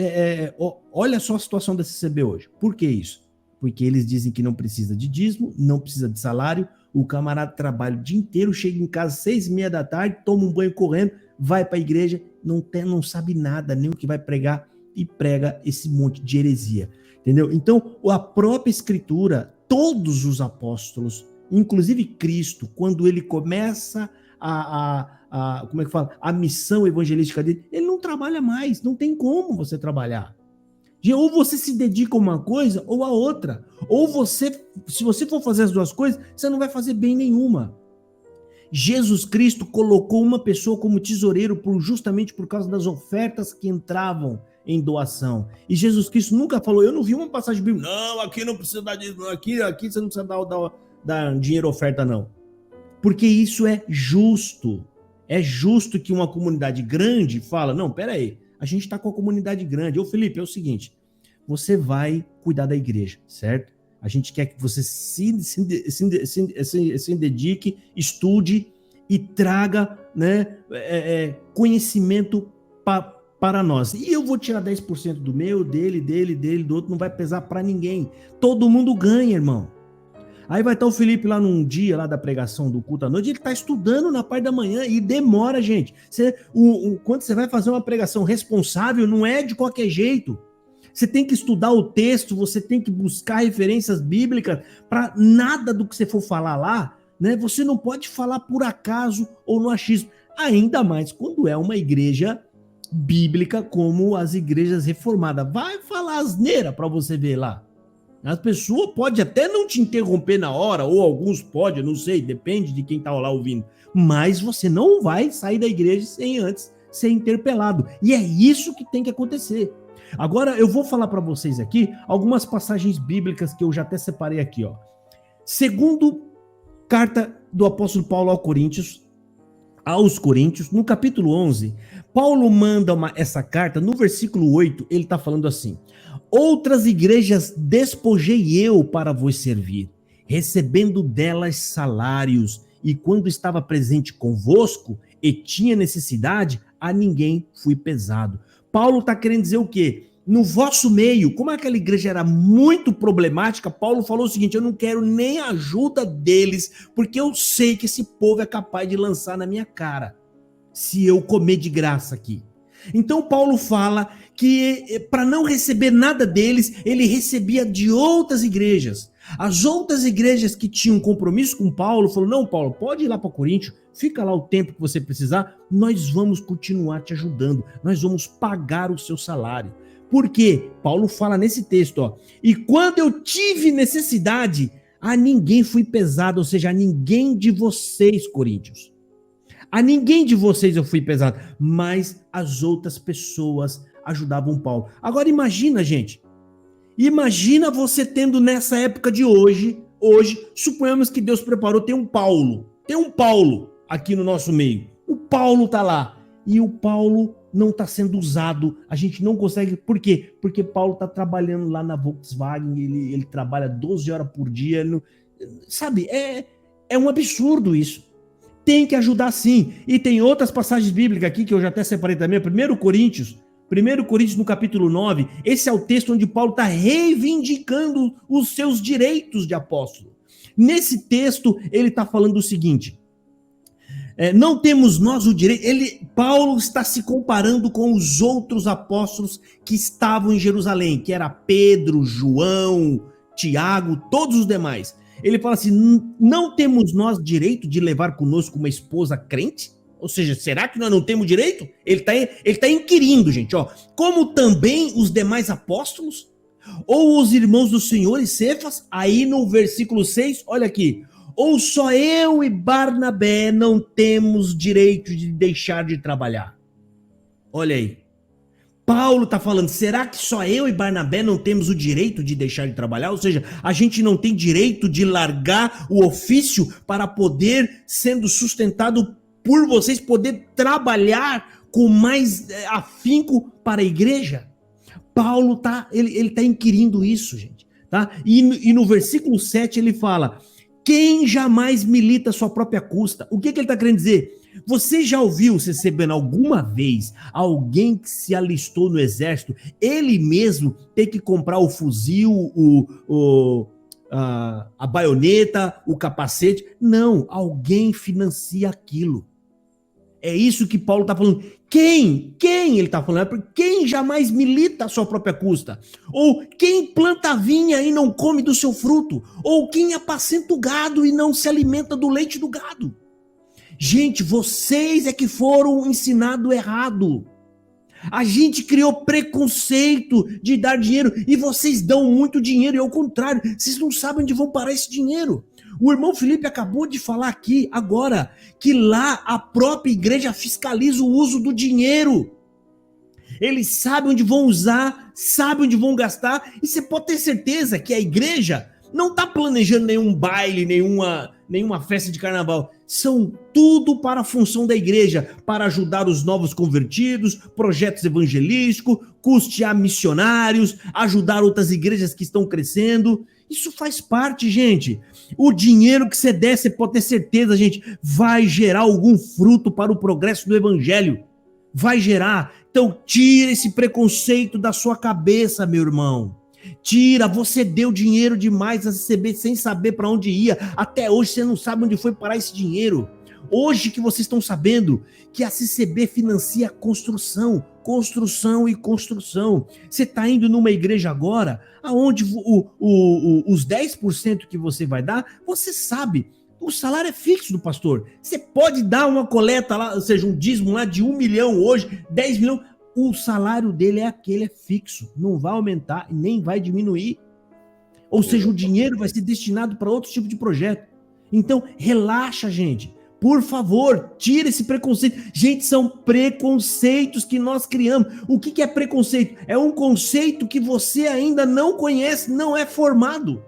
olha só a situação da CCB hoje. Por que isso? Porque eles dizem que não precisa de dízimo, não precisa de salário, o camarada trabalha o dia inteiro, chega em casa às 6:30 da tarde, toma um banho correndo, vai para a igreja, não sabe nada, nem o que vai pregar, e prega esse monte de heresia, entendeu? Então, a própria escritura, todos os apóstolos, inclusive Cristo, quando ele começa como é que fala? A missão evangelística dele, ele não trabalha mais, não tem como você trabalhar. Ou você se dedica a uma coisa ou a outra. Ou você, se você for fazer as duas coisas, você não vai fazer bem nenhuma. Jesus Cristo colocou uma pessoa como tesoureiro justamente por causa das ofertas que entravam em doação. E Jesus Cristo nunca falou, eu não vi uma passagem bíblica, não, aqui não precisa dar dinheiro, aqui você não precisa dar dinheiro oferta, não. Porque isso é justo. É justo que uma comunidade grande fala, não, peraí, a gente está com a comunidade grande. Ô Felipe, é o seguinte, você vai cuidar da igreja, certo? A gente quer que você se dedique, estude e traga, né, conhecimento para nós. E eu vou tirar 10% do meu, dele, do outro, não vai pesar para ninguém. Todo mundo ganha, irmão. Aí vai estar o Felipe lá num dia lá da pregação do culto à noite, ele está estudando na parte da manhã e demora, gente. Quando você vai fazer uma pregação responsável, não é de qualquer jeito. Você tem que estudar o texto, você tem que buscar referências bíblicas para nada do que você for falar lá, né? Você não pode falar por acaso ou no achismo. Ainda mais quando é uma igreja bíblica como as igrejas reformadas. Vai falar asneira para você ver lá. A pessoa pode até não te interromper na hora, ou alguns podem, não sei, depende de quem está lá ouvindo. Mas você não vai sair da igreja sem antes ser interpelado. E é isso que tem que acontecer. Agora eu vou falar para vocês aqui algumas passagens bíblicas que eu já até separei aqui, ó. Segundo carta do apóstolo Paulo aos Coríntios, no capítulo 11, Paulo manda essa carta, no versículo 8, ele está falando assim: outras igrejas despojei eu para vos servir, recebendo delas salários, e quando estava presente convosco e tinha necessidade, a ninguém fui pesado. Paulo está querendo dizer o quê? No vosso meio, como aquela igreja era muito problemática, Paulo falou o seguinte: eu não quero nem a ajuda deles, porque eu sei que esse povo é capaz de lançar na minha cara, se eu comer de graça aqui. Então Paulo fala que para não receber nada deles, ele recebia de outras igrejas. As outras igrejas que tinham compromisso com Paulo, falou: não, Paulo, pode ir lá para Coríntios, fica lá o tempo que você precisar, nós vamos continuar te ajudando, nós vamos pagar o seu salário. Por quê? Paulo fala nesse texto, ó, e quando eu tive necessidade, a ninguém fui pesado, ou seja, a ninguém de vocês, coríntios. A ninguém de vocês eu fui pesado, mas as outras pessoas ajudavam Paulo. Agora imagina, gente, imagina você tendo nessa época de hoje, suponhamos que Deus preparou, tem um Paulo aqui no nosso meio. O Paulo tá lá, e o Paulo não está sendo usado, a gente não consegue, por quê? Porque Paulo está trabalhando lá na Volkswagen, ele trabalha 12 horas por dia, sabe, é um absurdo isso. Tem que ajudar sim. E tem outras passagens bíblicas aqui que eu já até separei também. 1 Coríntios no capítulo 9, esse é o texto onde Paulo está reivindicando os seus direitos de apóstolo. Nesse texto, ele está falando o seguinte: não temos nós o direito. Paulo está se comparando com os outros apóstolos que estavam em Jerusalém, que era Pedro, João, Tiago, todos os demais. Ele fala assim: não temos nós direito de levar conosco uma esposa crente? Ou seja, será que nós não temos direito? Ele tá inquirindo, gente, ó. Como também os demais apóstolos? Ou os irmãos do Senhor e Cefas? Aí no versículo 6, olha aqui. Ou só eu e Barnabé não temos direito de deixar de trabalhar? Olha aí. Paulo está falando, será que só eu e Barnabé não temos o direito de deixar de trabalhar? Ou seja, a gente não tem direito de largar o ofício para poder, sendo sustentado por vocês, poder trabalhar com mais afinco para a igreja? Paulo ele tá inquirindo isso, gente. Tá? E no versículo 7 ele fala, quem jamais milita a sua própria custa? O que ele está querendo dizer? Você já ouviu, recebendo alguma vez, alguém que se alistou no exército, ele mesmo ter que comprar o fuzil, a baioneta, o capacete? Não, alguém financia aquilo. É isso que Paulo está falando. Quem ele está falando? Quem jamais milita a sua própria custa? Ou quem planta vinha e não come do seu fruto? Ou quem apacenta o gado e não se alimenta do leite do gado? Gente, vocês é que foram ensinados errado. A gente criou preconceito de dar dinheiro e vocês dão muito dinheiro, e ao contrário, vocês não sabem onde vão parar esse dinheiro. O irmão Felipe acabou de falar aqui, agora, que lá a própria igreja fiscaliza o uso do dinheiro. Eles sabem onde vão usar, sabem onde vão gastar, e você pode ter certeza que a igreja não está planejando nenhum baile, nenhuma festa de carnaval. São tudo para a função da igreja, para ajudar os novos convertidos, projetos evangelísticos, custear missionários, ajudar outras igrejas que estão crescendo. Isso faz parte, gente. O dinheiro que você der, você pode ter certeza, gente, vai gerar algum fruto para o progresso do evangelho. Vai gerar. Então, tira esse preconceito da sua cabeça, meu irmão. Tira, você deu dinheiro demais a CCB sem saber para onde ia. Até hoje você não sabe onde foi parar esse dinheiro. Hoje que vocês estão sabendo que a CCB financia construção e construção. Você está indo numa igreja agora, aonde os 10% que você vai dar, você sabe, o salário é fixo do pastor. Você pode dar uma coleta lá, ou seja, um dízimo lá de 1 milhão hoje, 10 milhões, o salário dele é aquele, é fixo, não vai aumentar e nem vai diminuir. Ou seja, o dinheiro vai ser destinado para outro tipo de projeto. Então, relaxa, gente. Por favor, tira esse preconceito. Gente, são preconceitos que nós criamos. O que é preconceito? É um conceito que você ainda não conhece, não é formado.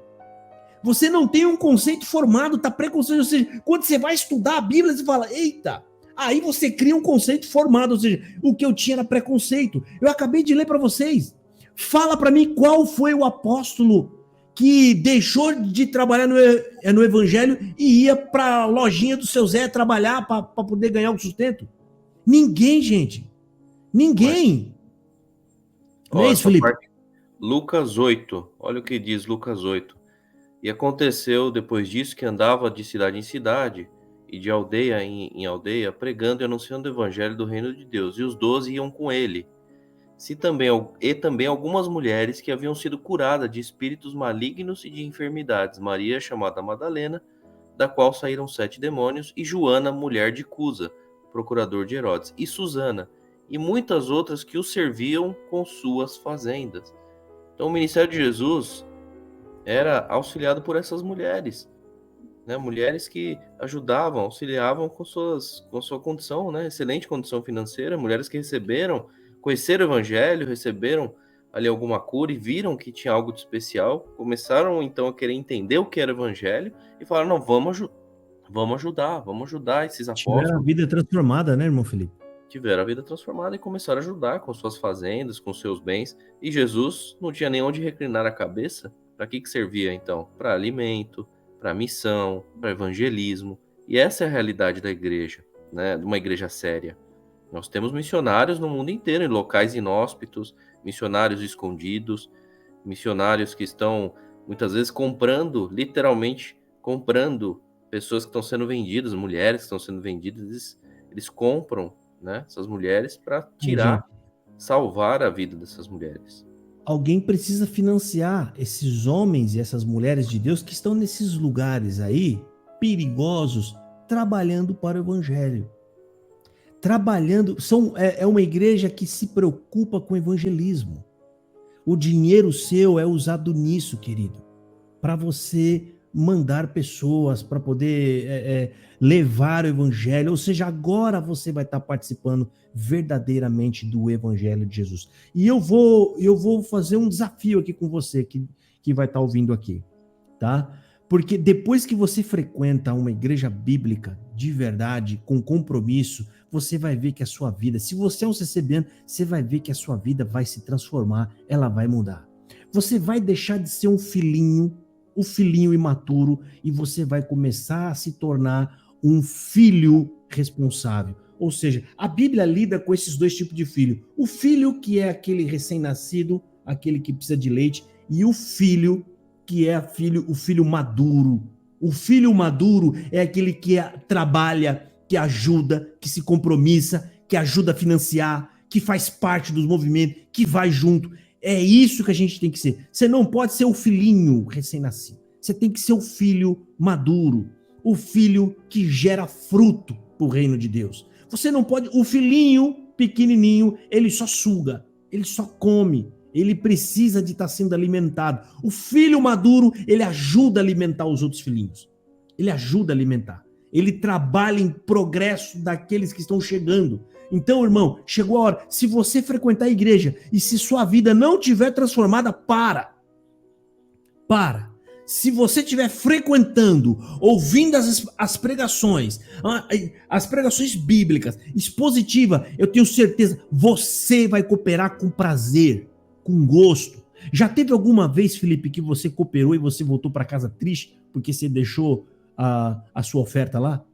Você não tem um conceito formado, tá preconceito. Ou seja, quando você vai estudar a Bíblia, você fala, eita, aí você cria um conceito formado. Ou seja, o que eu tinha era preconceito. Eu acabei de ler para vocês. Fala para mim qual foi o apóstolo que deixou de trabalhar no evangelho e ia para a lojinha do seu Zé trabalhar para poder ganhar o sustento. Ninguém, gente. Ninguém. Não é isso, Felipe? Lucas 8. Olha o que diz Lucas 8. E aconteceu depois disso que andava de cidade em cidade e de aldeia em aldeia, pregando e anunciando o evangelho do reino de Deus. E os 12 iam com ele. Também algumas mulheres que haviam sido curadas de espíritos malignos e de enfermidades. Maria, chamada Madalena, da qual saíram 7 demônios, e Joana, mulher de Cusa, procurador de Herodes, e Susana, e muitas outras que o serviam com suas fazendas. Então o ministério de Jesus era auxiliado por essas mulheres, né? Mulheres que ajudavam, auxiliavam com sua condição, né? Excelente condição financeira, mulheres que conheceram o evangelho, receberam ali alguma cura e viram que tinha algo de especial, começaram então a querer entender o que era o evangelho e falaram, não, vamos ajudar esses apóstolos. Tiveram a vida transformada, né, irmão Felipe? Tiveram a vida transformada e começaram a ajudar com suas fazendas, com seus bens. E Jesus não tinha nem onde reclinar a cabeça. Para que servia então? Para alimento, para missão, para evangelismo. E essa é a realidade da igreja, né? De uma igreja séria. Nós temos missionários no mundo inteiro, em locais inóspitos, missionários escondidos, missionários que estão, muitas vezes, literalmente comprando pessoas que estão sendo vendidas, mulheres que estão sendo vendidas, eles compram, né, essas mulheres para salvar a vida dessas mulheres. Alguém precisa financiar esses homens e essas mulheres de Deus que estão nesses lugares aí, perigosos, trabalhando para o evangelho. Trabalhando, é uma igreja que se preocupa com o evangelismo. O dinheiro seu é usado nisso, querido, para você mandar pessoas, para poder levar o evangelho, ou seja, agora você vai estar participando verdadeiramente do evangelho de Jesus. E eu vou fazer um desafio aqui com você que vai estar ouvindo aqui, tá? Porque depois que você frequenta uma igreja bíblica de verdade, com compromisso, você vai ver que a sua vida, se você é um CCBiano, você vai ver que a sua vida vai se transformar, ela vai mudar. Você vai deixar de ser um filhinho, o filhinho imaturo, e você vai começar a se tornar um filho responsável. Ou seja, a Bíblia lida com esses dois tipos de filho. O filho que é aquele recém-nascido, aquele que precisa de leite, e o filho que é o filho maduro. O filho maduro é aquele que trabalha, que ajuda, que se compromissa, que ajuda a financiar, que faz parte dos movimentos, que vai junto. É isso que a gente tem que ser. Você não pode ser o filhinho recém-nascido. Você tem que ser o filho maduro, o filho que gera fruto para o reino de Deus. Você não pode... O filhinho pequenininho, ele só suga, ele só come, ele precisa de estar sendo alimentado. O filho maduro, ele ajuda a alimentar os outros filhinhos. Ele ajuda a alimentar. Ele trabalha em progresso daqueles que estão chegando. Então, irmão, chegou a hora. Se você frequentar a igreja e se sua vida não tiver transformada, para. Se você estiver frequentando, ouvindo as pregações bíblicas, expositiva, eu tenho certeza, você vai cooperar com prazer, com gosto. Já teve alguma vez, Felipe, que você cooperou e você voltou para casa triste porque você deixou a sua oferta lá?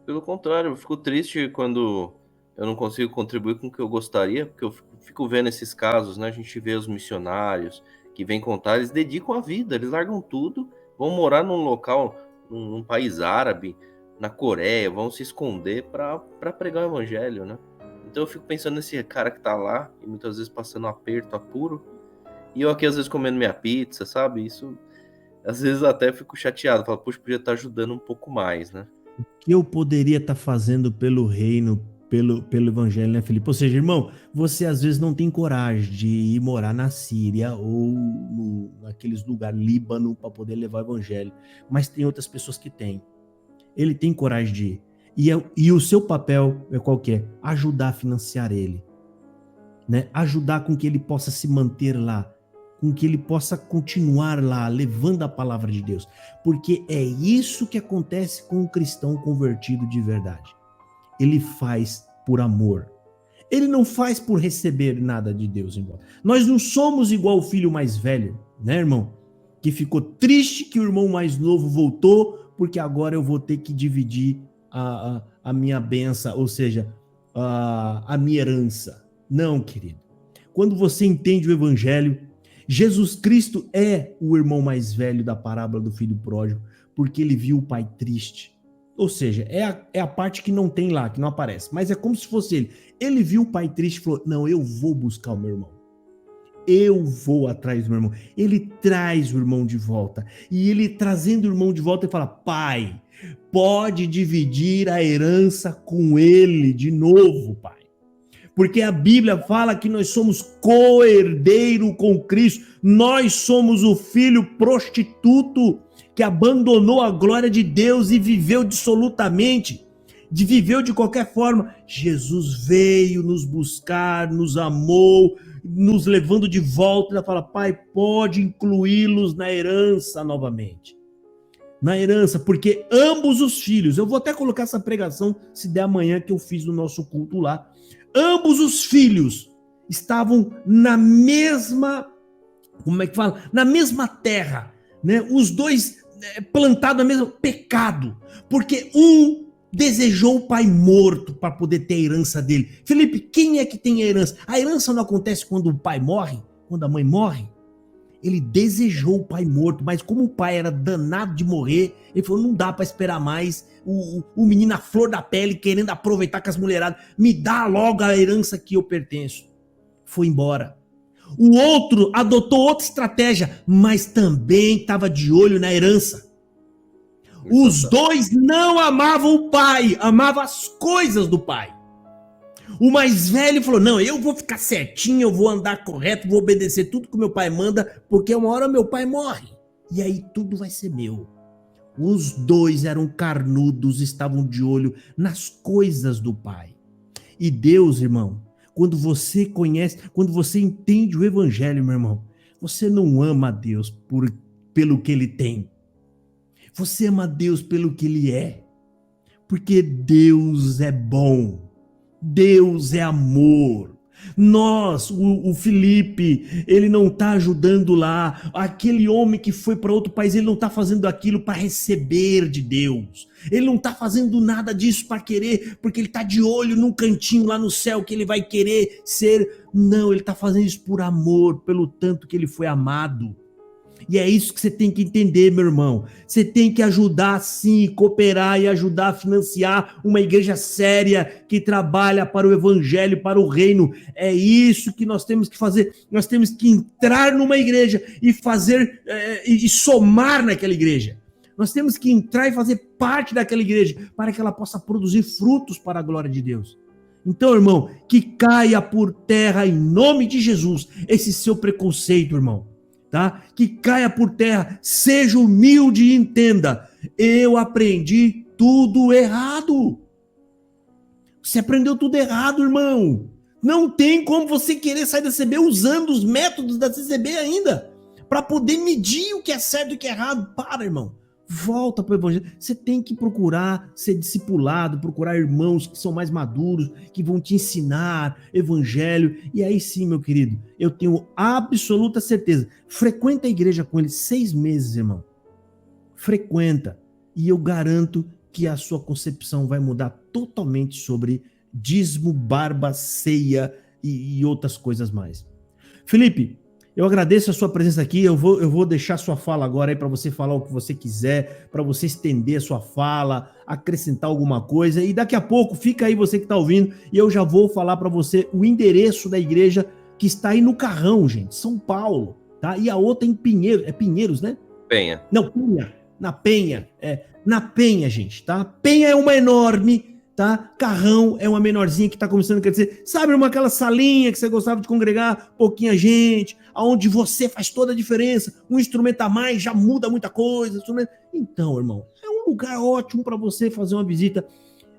Pelo contrário, eu fico triste quando eu não consigo contribuir com o que eu gostaria, porque eu fico vendo esses casos, né? A gente vê os missionários que vêm contar, eles dedicam a vida, eles largam tudo, vão morar num local, num país árabe, na Coreia, vão se esconder para pregar o evangelho, né? Então eu fico pensando nesse cara que tá lá, e muitas vezes passando aperto, apuro, e eu aqui às vezes comendo minha pizza, sabe? Isso, às vezes até fico chateado, falo, poxa, podia estar ajudando um pouco mais, né? O que eu poderia estar fazendo pelo reino, pelo evangelho, né, Felipe? Ou seja, irmão, você às vezes não tem coragem de ir morar na Síria ou naqueles lugares, Líbano, para poder levar o evangelho, mas tem outras pessoas que têm. Ele tem coragem de ir. E o seu papel é qual que é? Ajudar a financiar ele, né? Ajudar com que ele possa se manter lá, com que ele possa continuar lá, levando a palavra de Deus. Porque é isso que acontece com um cristão convertido de verdade. Ele faz por amor. Ele não faz por receber nada de Deus em volta. Nós não somos igual o filho mais velho, né, irmão? Que ficou triste que o irmão mais novo voltou, porque agora eu vou ter que dividir a minha benção, ou seja, a minha herança. Não, querido. Quando você entende o evangelho, Jesus Cristo é o irmão mais velho da parábola do filho pródigo, porque ele viu o pai triste. Ou seja, é a parte que não tem lá, que não aparece. Mas é como se fosse ele. Ele viu o pai triste e falou, não, eu vou buscar o meu irmão. Eu vou atrás do meu irmão. Ele traz o irmão de volta. E ele trazendo o irmão de volta, ele fala, pai, pode dividir a herança com ele de novo, pai. Porque a Bíblia fala que nós somos co-herdeiro com Cristo. Nós somos o filho prostituto que abandonou a glória de Deus e viveu dissolutamente, viveu de qualquer forma. Jesus veio nos buscar, nos amou, nos levando de volta. Ela fala, pai, pode incluí-los na herança novamente. Na herança, porque ambos os filhos, eu vou até colocar essa pregação, se der amanhã que eu fiz no nosso culto lá, ambos os filhos estavam na mesma, como é que fala? Na mesma terra, né? Os dois plantados no mesmo pecado, porque um desejou o pai morto para poder ter a herança dele. Felipe, quem é que tem a herança? A herança não acontece quando o pai morre, quando a mãe morre. Ele desejou o pai morto, mas como o pai era danado de morrer, ele falou, não dá para esperar mais, o menino à flor da pele, querendo aproveitar com as mulheradas, me dá logo a herança que eu pertenço. Foi embora. O outro adotou outra estratégia, mas também estava de olho na herança. Os dois não amavam o pai, amavam as coisas do pai. O mais velho falou, não, eu vou ficar certinho, eu vou andar correto, vou obedecer tudo que meu pai manda, porque uma hora meu pai morre. E aí tudo vai ser meu. Os dois eram carnudos, estavam de olho nas coisas do pai. E Deus, irmão, quando você conhece, quando você entende o evangelho, meu irmão, você não ama a Deus pelo que ele tem. Você ama a Deus pelo que ele é. Porque Deus é bom. Deus é amor. O Felipe, ele não está ajudando lá. Aquele homem que foi para outro país, ele não está fazendo aquilo para receber de Deus. Ele não está fazendo nada disso para querer, porque ele está de olho num cantinho lá no céu que ele vai querer ser. Não, ele está fazendo isso por amor, pelo tanto que ele foi amado. E é isso que você tem que entender, meu irmão. Você tem que ajudar, sim, cooperar e ajudar a financiar uma igreja séria que trabalha para o evangelho, para o reino. É isso que nós temos que fazer. Nós temos que entrar numa igreja e fazer e somar naquela igreja. Nós temos que entrar e fazer parte daquela igreja para que ela possa produzir frutos para a glória de Deus. Então, irmão, que caia por terra em nome de Jesus esse seu preconceito, irmão. Tá? Que caia por terra, seja humilde e entenda, eu aprendi tudo errado. Você aprendeu tudo errado, irmão. Não tem como você querer sair da CB usando os métodos da CCB ainda, para poder medir o que é certo e o que é errado. Para, irmão. Volta para o evangelho. Você tem que procurar ser discipulado, procurar irmãos que são mais maduros, que vão te ensinar evangelho. E aí sim, meu querido, eu tenho absoluta certeza. Frequenta a igreja com ele 6 meses, irmão. Frequenta. E eu garanto que a sua concepção vai mudar totalmente sobre dízimo, barba, ceia e outras coisas mais. Felipe, eu agradeço a sua presença aqui, eu vou deixar sua fala agora aí para você falar o que você quiser, para você estender a sua fala, acrescentar alguma coisa, e daqui a pouco, fica aí você que está ouvindo, e eu já vou falar para você o endereço da igreja que está aí no Carrão, gente, São Paulo, tá? E a outra em Pinheiros, é Pinheiros, né? Penha. Não, Penha, na Penha, gente, tá? Penha é uma enorme, tá? Carrão é uma menorzinha que tá começando a crescer. Sabe, irmão, aquela salinha que você gostava de congregar pouquinha gente, aonde você faz toda a diferença, um instrumento a mais já muda muita coisa. Então, irmão, é um lugar ótimo para você fazer uma visita,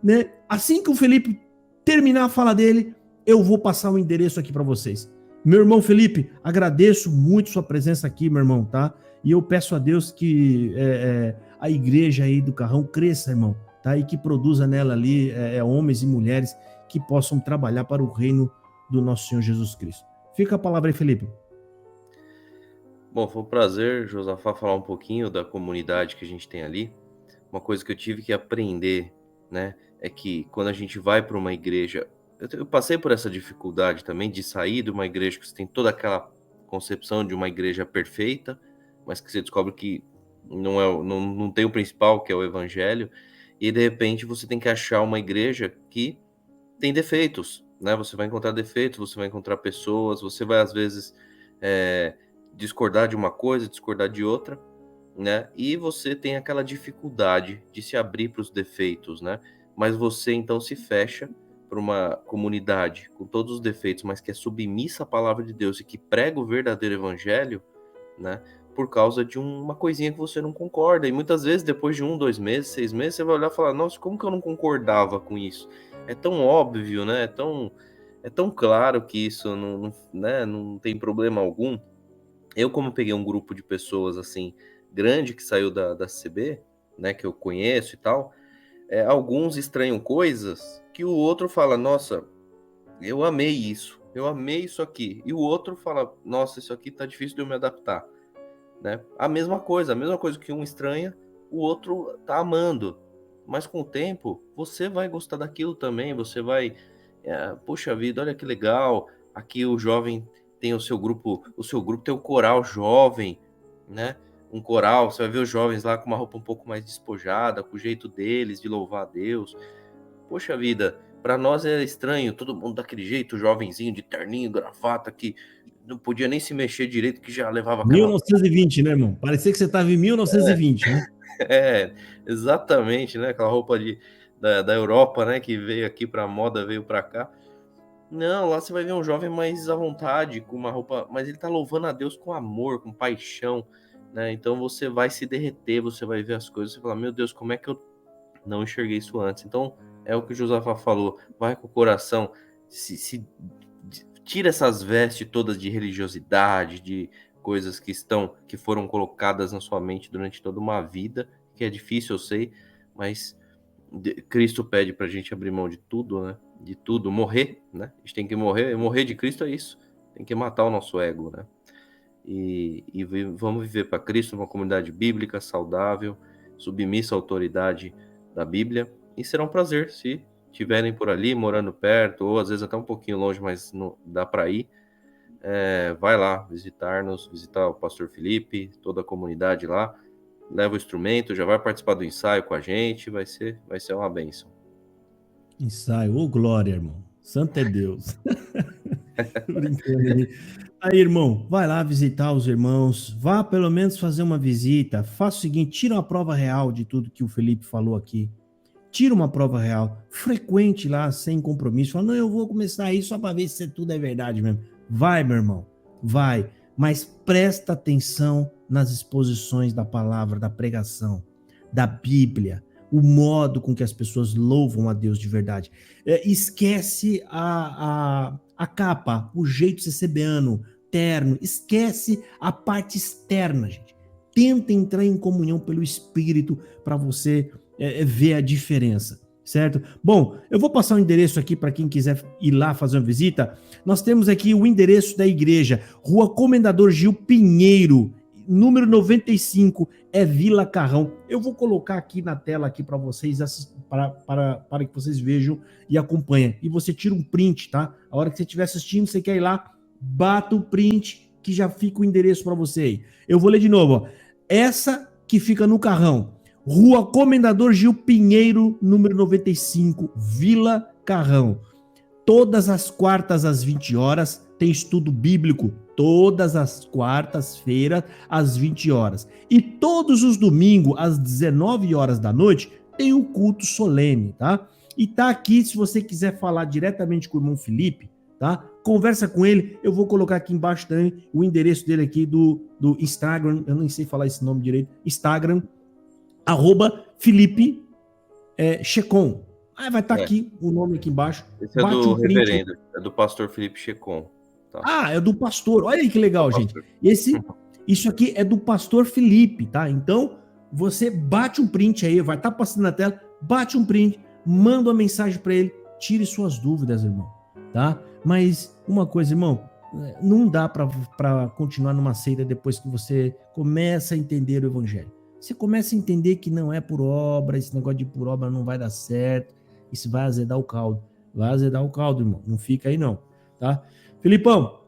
né? Assim que o Felipe terminar a fala dele, eu vou passar o endereço aqui para vocês. Meu irmão Felipe, agradeço muito sua presença aqui, meu irmão, tá? E eu peço a Deus que a igreja aí do Carrão cresça, irmão, tá? E que produza nela ali homens e mulheres que possam trabalhar para o reino do nosso Senhor Jesus Cristo. Fica a palavra aí, Felipe. Bom, foi um prazer, Josafá, falar um pouquinho da comunidade que a gente tem ali. Uma coisa que eu tive que aprender, né, é que quando a gente vai para uma igreja, eu passei por essa dificuldade também de sair de uma igreja que você tem toda aquela concepção de uma igreja perfeita, mas que você descobre que não tem o principal, que é o evangelho, e de repente você tem que achar uma igreja que tem defeitos, né? Você vai encontrar defeitos, você vai encontrar pessoas, você vai às vezes discordar de uma coisa, discordar de outra, né? E você tem aquela dificuldade de se abrir para os defeitos, né? Mas você então se fecha para uma comunidade com todos os defeitos, mas que é submissa à palavra de Deus e que prega o verdadeiro evangelho, né? Por causa de uma coisinha que você não concorda. E muitas vezes, depois de 1, 2 meses, 6 meses, você vai olhar e falar, nossa, como que eu não concordava com isso? É tão óbvio, né? É tão claro que isso não tem problema algum. Eu, como peguei um grupo de pessoas assim, grande, que saiu da CB, né, que eu conheço e tal, alguns estranham coisas que o outro fala, nossa, eu amei isso aqui. E o outro fala, nossa, isso aqui tá difícil de eu me adaptar. Né? A mesma coisa que um estranha, o outro tá amando. Mas com o tempo, você vai gostar daquilo também, você vai, poxa vida, olha que legal, aqui o jovem tem o seu grupo tem o coral jovem, né? Um coral, você vai ver os jovens lá com uma roupa um pouco mais despojada, com o jeito deles de louvar a Deus. Poxa vida, para nós é estranho, todo mundo daquele jeito, jovenzinho de terninho, gravata, que não podia nem se mexer direito, que já levava aquela... 1920, né, irmão? Parecia que você estava em 1920, né? Exatamente, né? Aquela roupa da Europa, né? Que veio aqui pra moda, veio pra cá. Não, lá você vai ver um jovem mais à vontade, com uma roupa... Mas ele tá louvando a Deus com amor, com paixão, né? Então você vai se derreter, você vai ver as coisas e falar, meu Deus, como é que eu não enxerguei isso antes? Então, é o que o Josafá falou, vai com o coração, tira essas vestes todas de religiosidade, de coisas que foram colocadas na sua mente durante toda uma vida, que é difícil, eu sei, mas Cristo pede pra gente abrir mão de tudo, né? De tudo, morrer, né? A gente tem que morrer de Cristo é isso, tem que matar o nosso ego, né? E vamos viver para Cristo, uma comunidade bíblica, saudável, submissa à autoridade da Bíblia, e será um prazer se estiverem por ali, morando perto, ou às vezes até um pouquinho longe, mas não dá para ir. Vai lá visitar-nos, visitar o pastor Felipe, toda a comunidade lá, leva o instrumento, já vai participar do ensaio com a gente, vai ser uma bênção. Ensaio, ô glória, irmão. Santo é Deus. Brincando aí. Aí, irmão, vai lá visitar os irmãos, vá pelo menos fazer uma visita, faça o seguinte, tira uma prova real de tudo que o Felipe falou aqui. Tira uma prova real, frequente lá, sem compromisso. Fala, não, eu vou começar aí só para ver se tudo é verdade mesmo. Vai, meu irmão, vai. Mas presta atenção nas exposições da palavra, da pregação, da Bíblia, o modo com que as pessoas louvam a Deus de verdade. Esquece a capa, o jeito CCBano, terno. Esquece a parte externa, gente. Tenta entrar em comunhão pelo Espírito para você ver a diferença, certo? Bom, eu vou passar o endereço aqui para quem quiser ir lá fazer uma visita. Nós temos aqui o endereço da igreja, Rua Comendador Gil Pinheiro, número 95, Vila Carrão. Eu vou colocar aqui na tela aqui para vocês, para que vocês vejam e acompanhem. E você tira um print, tá? A hora que você estiver assistindo, você quer ir lá, bata o print que já fica o endereço para você aí. Eu vou ler de novo, ó. Essa que fica no Carrão, Rua Comendador Gil Pinheiro, número 95, Vila Carrão. Todas as quartas às 20 horas tem estudo bíblico, todas as quartas-feiras às 20 horas. E todos os domingos às 19 horas da noite tem o culto solene, tá? E tá aqui, se você quiser falar diretamente com o irmão Felipe, tá? Conversa com ele, eu vou colocar aqui embaixo também o endereço dele aqui do Instagram, eu nem sei falar esse nome direito, Instagram, @Felipe Checon. Vai estar aqui o nome aqui embaixo. Esse é do reverendo, é do pastor Felipe Checon. Tá? É do pastor. Olha aí que legal, gente. Isso aqui é do pastor Felipe, tá? Então, você bate um print aí, vai estar passando na tela, bate um print, manda uma mensagem para ele, tire suas dúvidas, irmão, tá? Mas uma coisa, irmão, não dá para continuar numa seita depois que você começa a entender o evangelho. Você começa a entender que não é por obra, esse negócio de por obra não vai dar certo, isso vai azedar o caldo. Vai azedar o caldo, irmão. Não fica aí, não, tá? Felipão.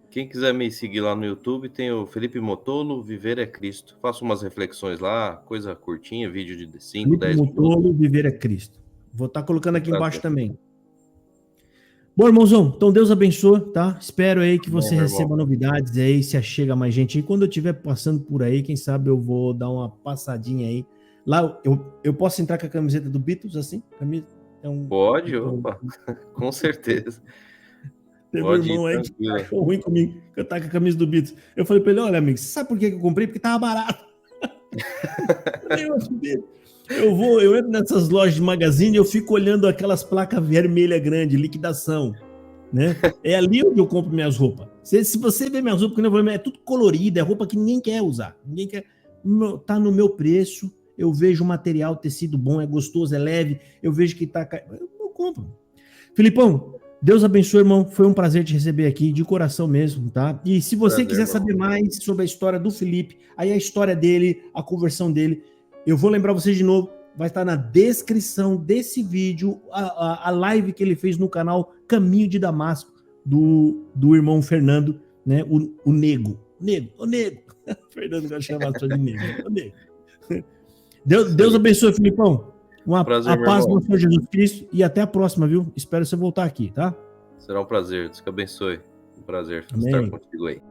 Quem quiser me seguir lá no YouTube, tem o Felipe Motolo, Viver é Cristo. Faço umas reflexões lá, coisa curtinha, vídeo de 5, 10 minutos. Felipe Motolo, Viver é Cristo. Vou estar colocando aqui embaixo também. Bom, irmãozão, então Deus abençoe, tá? Espero aí que você receba novidades aí, se achega mais gente. E quando eu estiver passando por aí, quem sabe eu vou dar uma passadinha aí. Lá, eu posso entrar com a camiseta do Beatles, assim? Pode, opa, com certeza. Teve um irmão aí que achou ruim comigo, que eu tava com a camisa do Beatles. Eu falei pra ele, olha, amigo, você sabe por que eu comprei? Porque tava barato. Eu entro nessas lojas de magazine e eu fico olhando aquelas placas vermelhas grandes, liquidação, né? É ali onde eu compro minhas roupas. Se você ver minhas roupas, é tudo colorido, é roupa que ninguém quer usar. Ninguém quer. Tá no meu preço, eu vejo o material, tecido bom, é gostoso, é leve, eu vejo que tá... Eu compro. Filipão, Deus abençoe, irmão. Foi um prazer te receber aqui, de coração mesmo, tá? E se você quiser saber mais sobre a história do Felipe, aí a história dele, a conversão dele, eu vou lembrar vocês de novo, vai estar na descrição desse vídeo, a live que ele fez no canal Caminho de Damasco, do irmão Fernando, né? O Nego. Fernando gosta de chamar só de Nego. O Nego. Deus abençoe, Filipão. Prazer, a paz do Senhor Jesus Cristo e até a próxima, viu? Espero você voltar aqui, tá? Será um prazer. Deus que abençoe. Um prazer estar Amém. contigo aí.